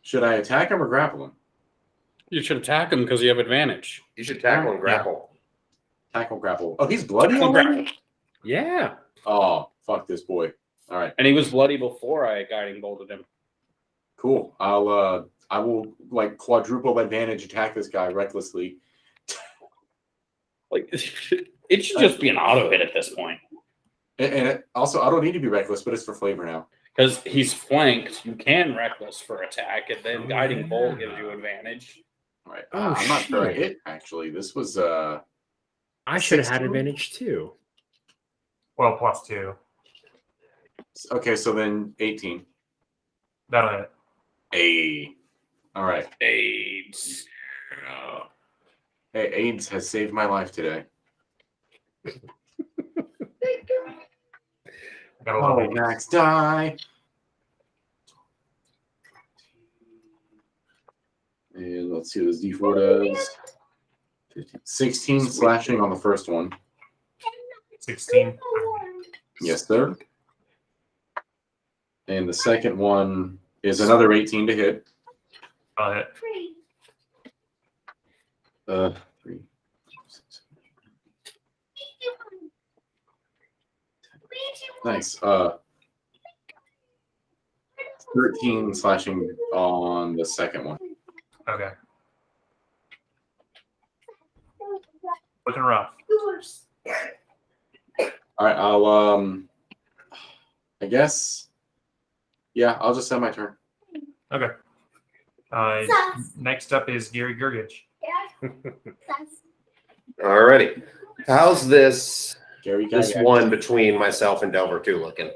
Should I attack him or grapple him? You should attack him because you have advantage. You should tackle and grapple. Tackle, grapple. Oh, he's bloody Tackle, already? grapple. Yeah. Oh, fuck this boy. All right, And he was bloody before I guiding bolted him. cool. I will like quadruple advantage attack this guy recklessly. Like, it should just be an auto hit at this point. And also, I don't need to be reckless, but it's for flavor now. Because he's flanked, you can reckless for attack, and then guiding bolt gives you advantage. All right. Oh, I'm not sure I shit. hit, actually. This was I should have had 16? advantage too. Well, +2. okay, so then 18. That'll hit. All right. AIDS. Hey, AIDS has saved my life today. Got a little bit. Max die. And let's see what this D4 does. 15, 16 slashing on the first one. 16. Yes, sir. And the second one is another 18 to hit. I'll hit. 3. 6, nice. 13 slashing on the second one. Okay. Looking rough. All right, I'll I guess. Yeah, I'll just end my turn. Okay. Next up is Gary Gergich. Alrighty. How's this Gary, one between myself and Delver 2 looking?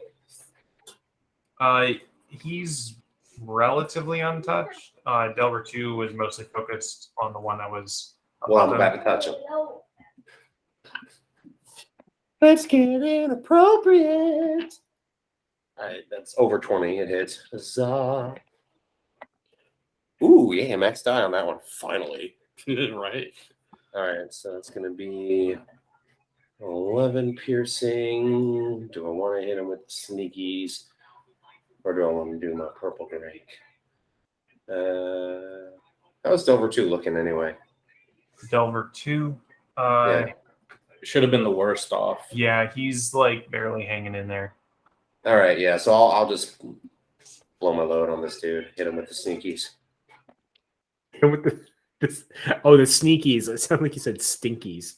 He's relatively untouched. Delver 2 was mostly focused on the one that was Well, I'm above about him. to touch him. Let's get inappropriate. All right, that's over 20. It hits. Huzzah. Ooh, yeah, max die on that one. Finally. Right. All right, so it's going to be 11 piercing. Do I want to hit him with the sneakies? Or do I want to do my purple drake? How's Delver 2 looking anyway? Delver 2. Yeah. Should have been the worst off. Yeah, he's like barely hanging in there. All right, yeah. So I'll just blow my load on this dude. Hit him with the sneakies. With the sneakies. It sounded like you said stinkies.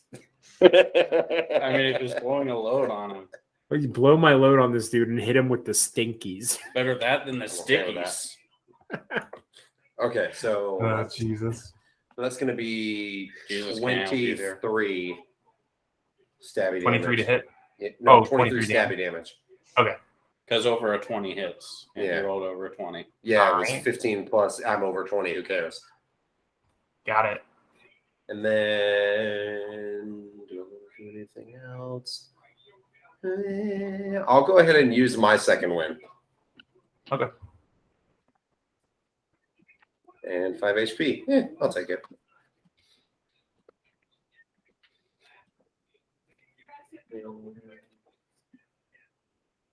I mean, just blowing a load on him. Or you blow my load on this dude and hit him with the stinkies. Better that than the okay with stickies. Okay, so Jesus. that's going to be Jesus, can't help you there. 23 stabby 23 to damage. hit. Yeah, no, Oh, 23 23 stabby damage. Because over a 20 hits. And Yeah. you rolled over a 20. Yeah, it was Alright. 15 plus. I'm over 20. Who cares? Got it. And then do I want to do anything else? I'll go ahead and use my second win. Okay. And 5 HP. Yeah, I'll take it.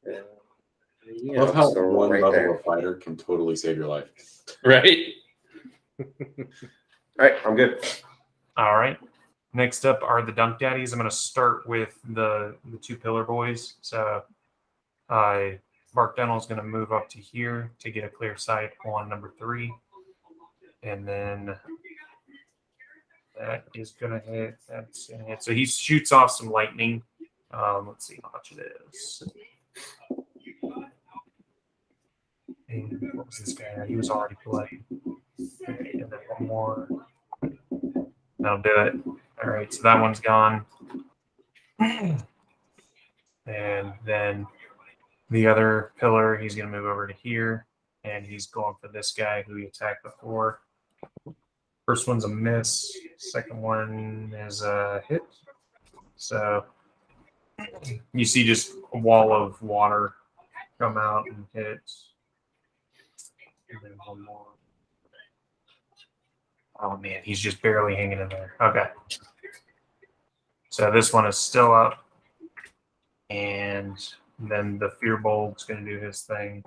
I love how so one right level there. of fighter can totally save your life. Right? All right, I'm good. All right. Next up are the Dunk Daddies. I'm going to start with the two pillar boys. So Bark Dental is going to move up to here to get a clear sight on number 3. And then that is going to hit. That's going to hit. So he shoots off some lightning. Let's see how much it is. And what was this guy? He was already bloody. Okay, and then one more. That'll do it. All right, so that one's gone. And then the other pillar, he's going to move over to here. And he's going for this guy who he attacked before. First one's a miss. Second one is a hit. So you see just a wall of water come out and hit. And then one more. Oh man, he's just barely hanging in there. Okay. So this one is still up. And then the Fear Bolt's going to do his thing.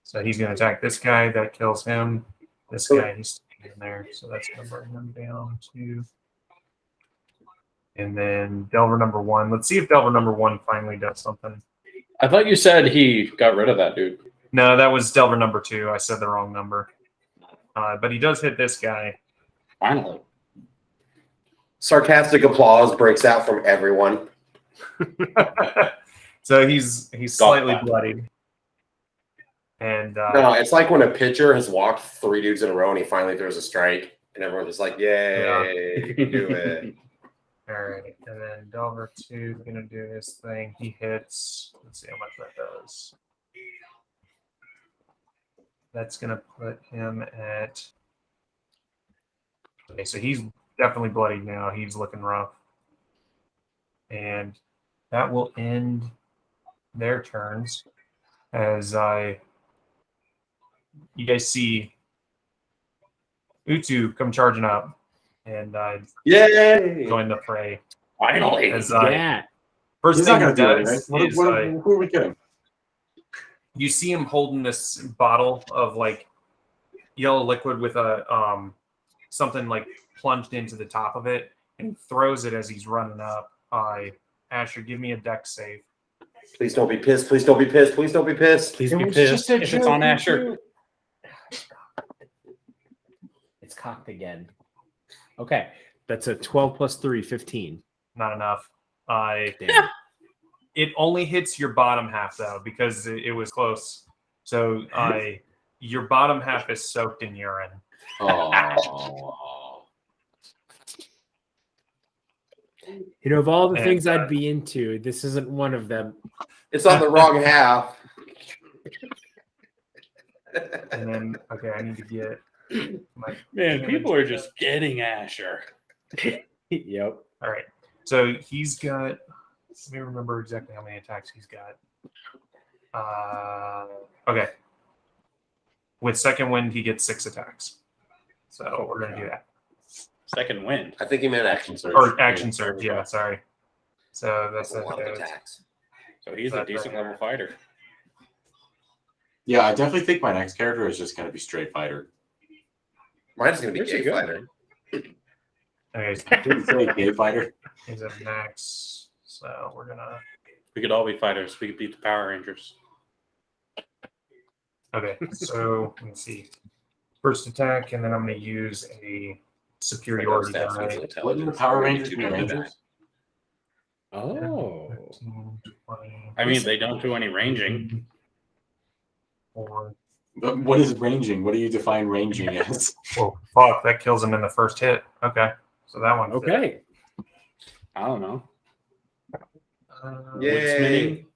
So he's going to attack this guy. That kills him. This guy, he's staying in there. So that's going to bring him down to. And then Delver number 1. Let's see if Delver number 1 finally does something. I thought you said he got rid of that dude. No, that was Delver number 2. I said the wrong number. But he does hit this guy. Finally. Sarcastic applause breaks out from everyone. So he's slightly bloodied. And No, it's like when a pitcher has walked 3 dudes in a row and he finally throws a strike, and everyone's just like, "Yay, do it!" all right, and then Delver 2 is gonna do his thing. He hits. Let's see how much that does. That's gonna put him at. Okay, so he's definitely bloody now. He's looking rough, and that will end their turns. As you guys see Utu come charging up and Yay! join the fray. Finally. As Yeah. first He's thing not he going to do anything. does is Who are we kidding? you see him holding this bottle of like yellow liquid with a something like plunged into the top of it, and he throws it as he's running up. Asher, give me a dex save. Please don't be pissed. Please don't be pissed. Please don't be pissed. Please It be was pissed just a if it's joke, on you Asher. It's cocked again. Okay. That's a 12 plus 3, 15. Not enough. Damn. It only hits your bottom half though, because it was close. So your bottom half is soaked in urine. Oh. You know, of all the And, things I'd be into, this isn't one of them. It's on the wrong half. And then, okay, I need to get my Man, damage. people are just getting Asher. Yep. All right. So he's got, let me remember exactly how many attacks he's got. Okay. With second wind, he gets 6 attacks. So we're going to do that. Second wind. I think he meant action surge. Or action surge, yeah, sorry. So That's that's a lot of attacks. So he's a That's decent right. level fighter. Yeah, I definitely think my next character is just going to be straight fighter. Mine's gonna be Where's he gay going? fighter. Okay, Didn't say gay fighter. he's at max. So we're going to. We could all be fighters. We could beat the Power Rangers. Okay, so let me see. First attack, and then I'm going to use a superiority Stats die. with Wouldn't the intelligence. Power Rangers Two be people. Rangers? Oh. 13, 20, I mean, they don't do any ranging. 4. But what is ranging? What do you define ranging as? Oh, fuck, that kills him in the first hit. Okay, so that one. Okay. I don't know. Yay.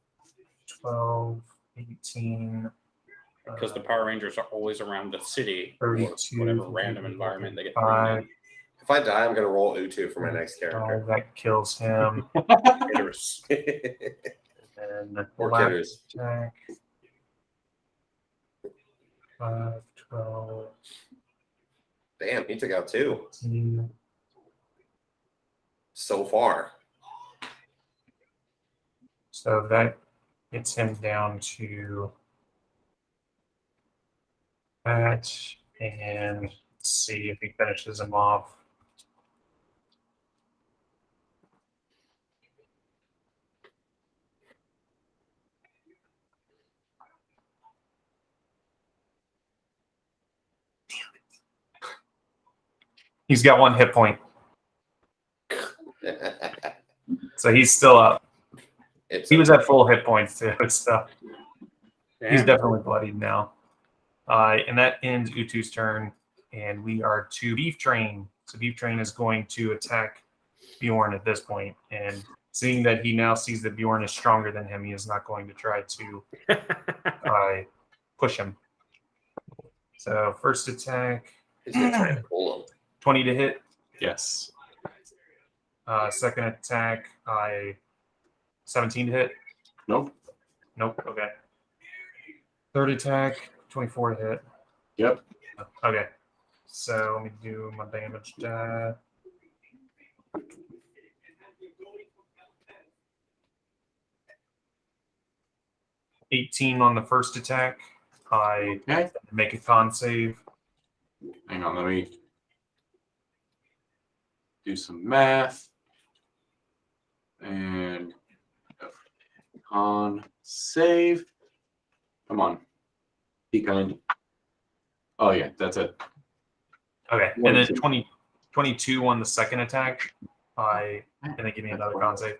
12, 18. Because the Power Rangers are always around the city or 32, whatever random environment they get thrown 5, in. If I die, I'm gonna roll Utu for my next character. that kills him. Hitters. And Or last kidders. attack. 5, 12, Damn, he took out 2 18. so far. So that gets him down to that. And let's see if he finishes him off. He's got 1 hit point, so he's still up. He was at full hit points too, so he's Damn. definitely bloodied now. And that ends Utu's turn, and we are to Beef Train. So Beef Train is going to attack Bjorn at this point, and seeing that he now sees that Bjorn is stronger than him, he is not going to try to push him. So first attack, He's gonna try to pull him. 20 to hit. Yes. Second attack, 17 to hit. Nope. Nope. Okay. Third attack, 24 to hit. Yep. Okay. So let me do my damage die. $18 on the first attack. I Okay. make a con save. Hang on, let me do some math. And on save. Come on. Be kind. Oh, yeah, that's it. Okay. And then 22 on the second attack. And then give me another con save.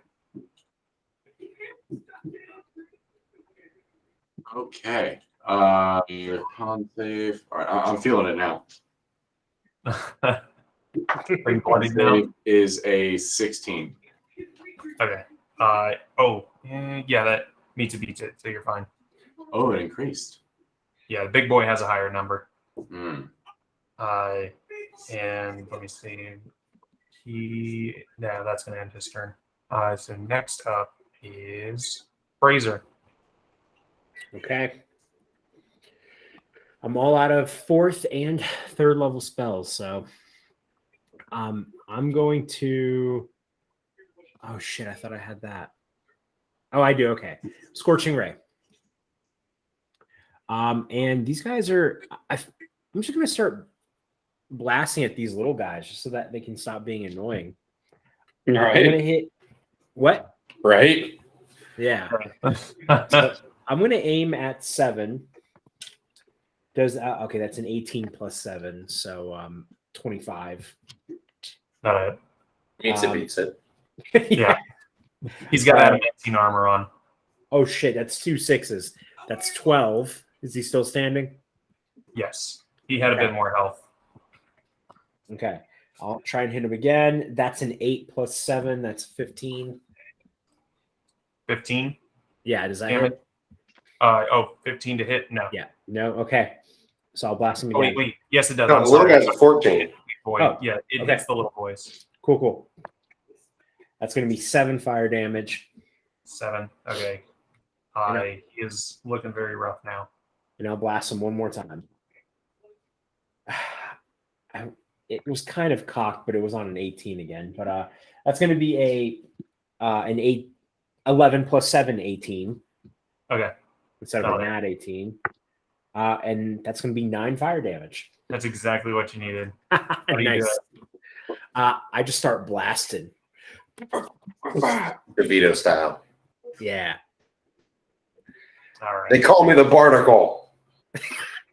Okay. Con save. All right, I'm feeling it now. Are you bloodied now? Save is a 16. Okay. Yeah, that meets a beats it, so you're fine. Oh, it increased. Yeah, the big boy has a higher number. Hmm. And let me see. That's going to end his turn. So next up is Fraser. Okay. I'm all out of 4th and 3rd level spells, so I'm going to. Oh shit! I thought I had that. Oh, I do. Okay, Scorching Ray. And these guys are. I'm just going to start blasting at these little guys just so that they can stop being annoying. I'm going to hit. What? Right? Yeah. I'm going to aim at 7. Okay, that's an 18 plus 7, so 25. Meets it, beats it. Yeah. He's got adamantine armor on. Oh shit, that's 2 6s. That's 12. Is he still standing? Yes. He had a bit more health. Okay. I'll try and hit him again. That's an 8 plus 7. That's 15. 15. Yeah, does that Damn hit? it. 15 to hit? No. Yeah. No. Okay. So I'll blast him Oh, again. wait. Yes, it does. No, I'm the little sorry. guy's a 14. Boy. Oh, Yeah, it okay. hits the little boys. Cool. That's going to be 7 fire damage. 7. Okay. He is looking very rough now. And I'll blast him one more time. It was kind of cocked, but it was on an 18 again. But that's going to be an 11 plus 7, 18. Okay. Instead of a nat 18. And that's going to be 9 fire damage. That's exactly what you needed. How do you do Nice. it? I just start blasting. DeVito style. Yeah. All right. They call me the Barnacle.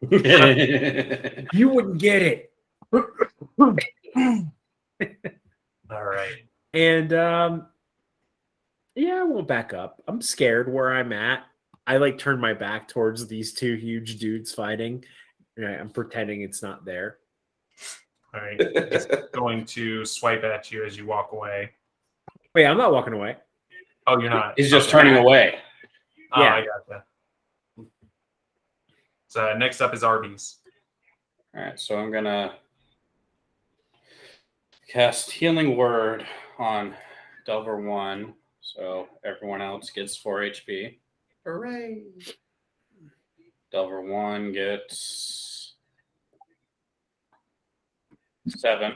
You wouldn't get it. All right. And yeah, I won't back up. I'm scared where I'm at. I like turn my back towards these two huge dudes fighting. I'm pretending it's not there. All right. He's going to swipe at you as you walk away. Wait, I'm not walking away. Oh, you're not. He's just Okay. turning away. Oh, Yeah. I gotcha. So next up is Arby's. All right, so I'm gonna cast Healing Word on Delver 1, so everyone else gets 4 HP. Hooray. Delver 1 gets 7.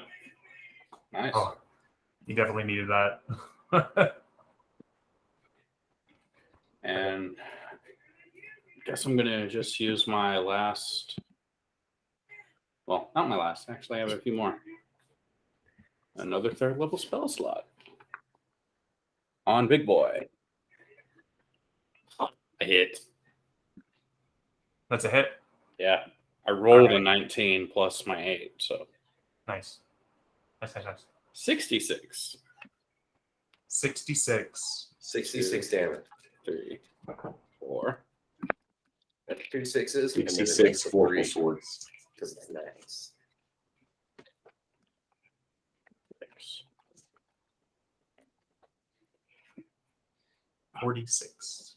Nice. Oh, you definitely needed that. And I guess I'm gonna just use my last. Well, not my last. Actually, I have a few more. Another 3rd level spell slot on Big Boy. I hit. That's a hit. Yeah, I rolled Alright. a 19 plus my 8, so Nice. Nice. 66. 66. 66 damage. 3, 4. That's 2 6s. 66 4 swords. Because it's nice. 6. 46.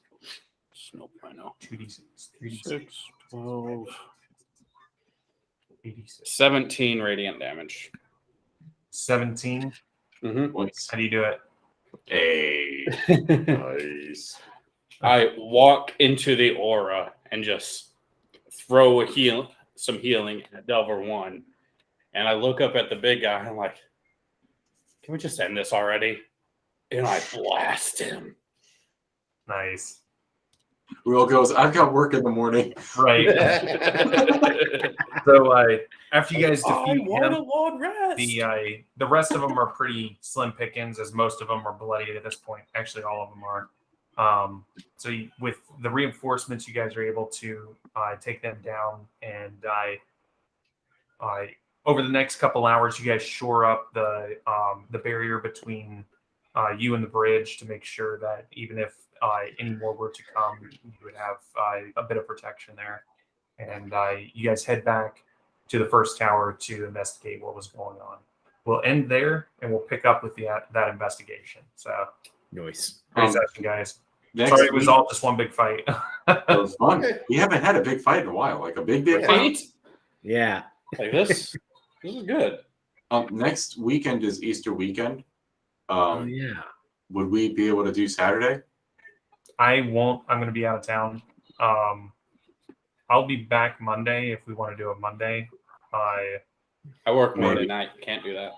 Nope, I know. 2d6. 6, 12, 86. 17 radiant damage. 17. Mm-hmm. Points. How do you do it? Hey. Nice. I walk into the aura and just throw some healing at Delver 1. And I look up at the big guy and I'm like, can we just end this already? And I blast him. Nice. Will goes, I've got work in the morning. Right. So after you guys I defeat want him, a long rest. the rest of them are pretty slim pickings, as most of them are bloodied at this point. Actually, all of them are. With the reinforcements, you guys are able to take them down, and over the next couple hours, you guys shore up the barrier between you and the bridge to make sure that even if any more were to come, you would have a bit of protection there. And you guys head back to the first tower to investigate what was going on. We'll end there, and we'll pick up with that investigation. So, Nice. great session, guys. Next Sorry it was week- all just one big fight. It was fun. We haven't had a big fight in a while, like a big Yeah. fight. Yeah. Like this. This is good. Next weekend is Easter weekend. Oh, yeah. Would we be able to do Saturday? I won't. I'm going to be out of town. I'll be back Monday if we want to do a Monday. I I work Monday Maybe. night. Can't do that.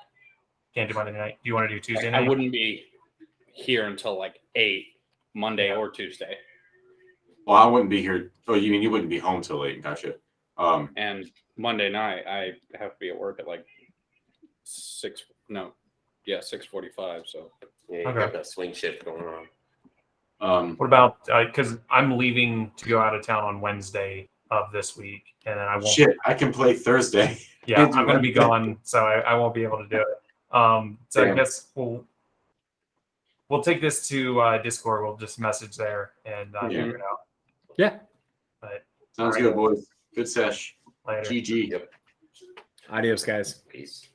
can't do Monday night. Do you want to do Tuesday I night? wouldn't be here until like 8, Monday or Tuesday. Well, I wouldn't be here. Oh, you mean you wouldn't be home till late? Gotcha. And Monday night, I have to be at work at like 6:45. So Yeah, you Okay. got that swing shift going on. What about because I'm leaving to go out of town on Wednesday of this week, and then I won't. shit, I can play Thursday. Yeah, Can't do I'm going to be Wednesday. gone, so I won't be able to do it. So I Damn. guess we'll take this to Discord. We'll just message there and figure it out. Yeah. But Sounds All right. good, boys. Good sesh. later. GG. Yep. Adios, guys. Peace.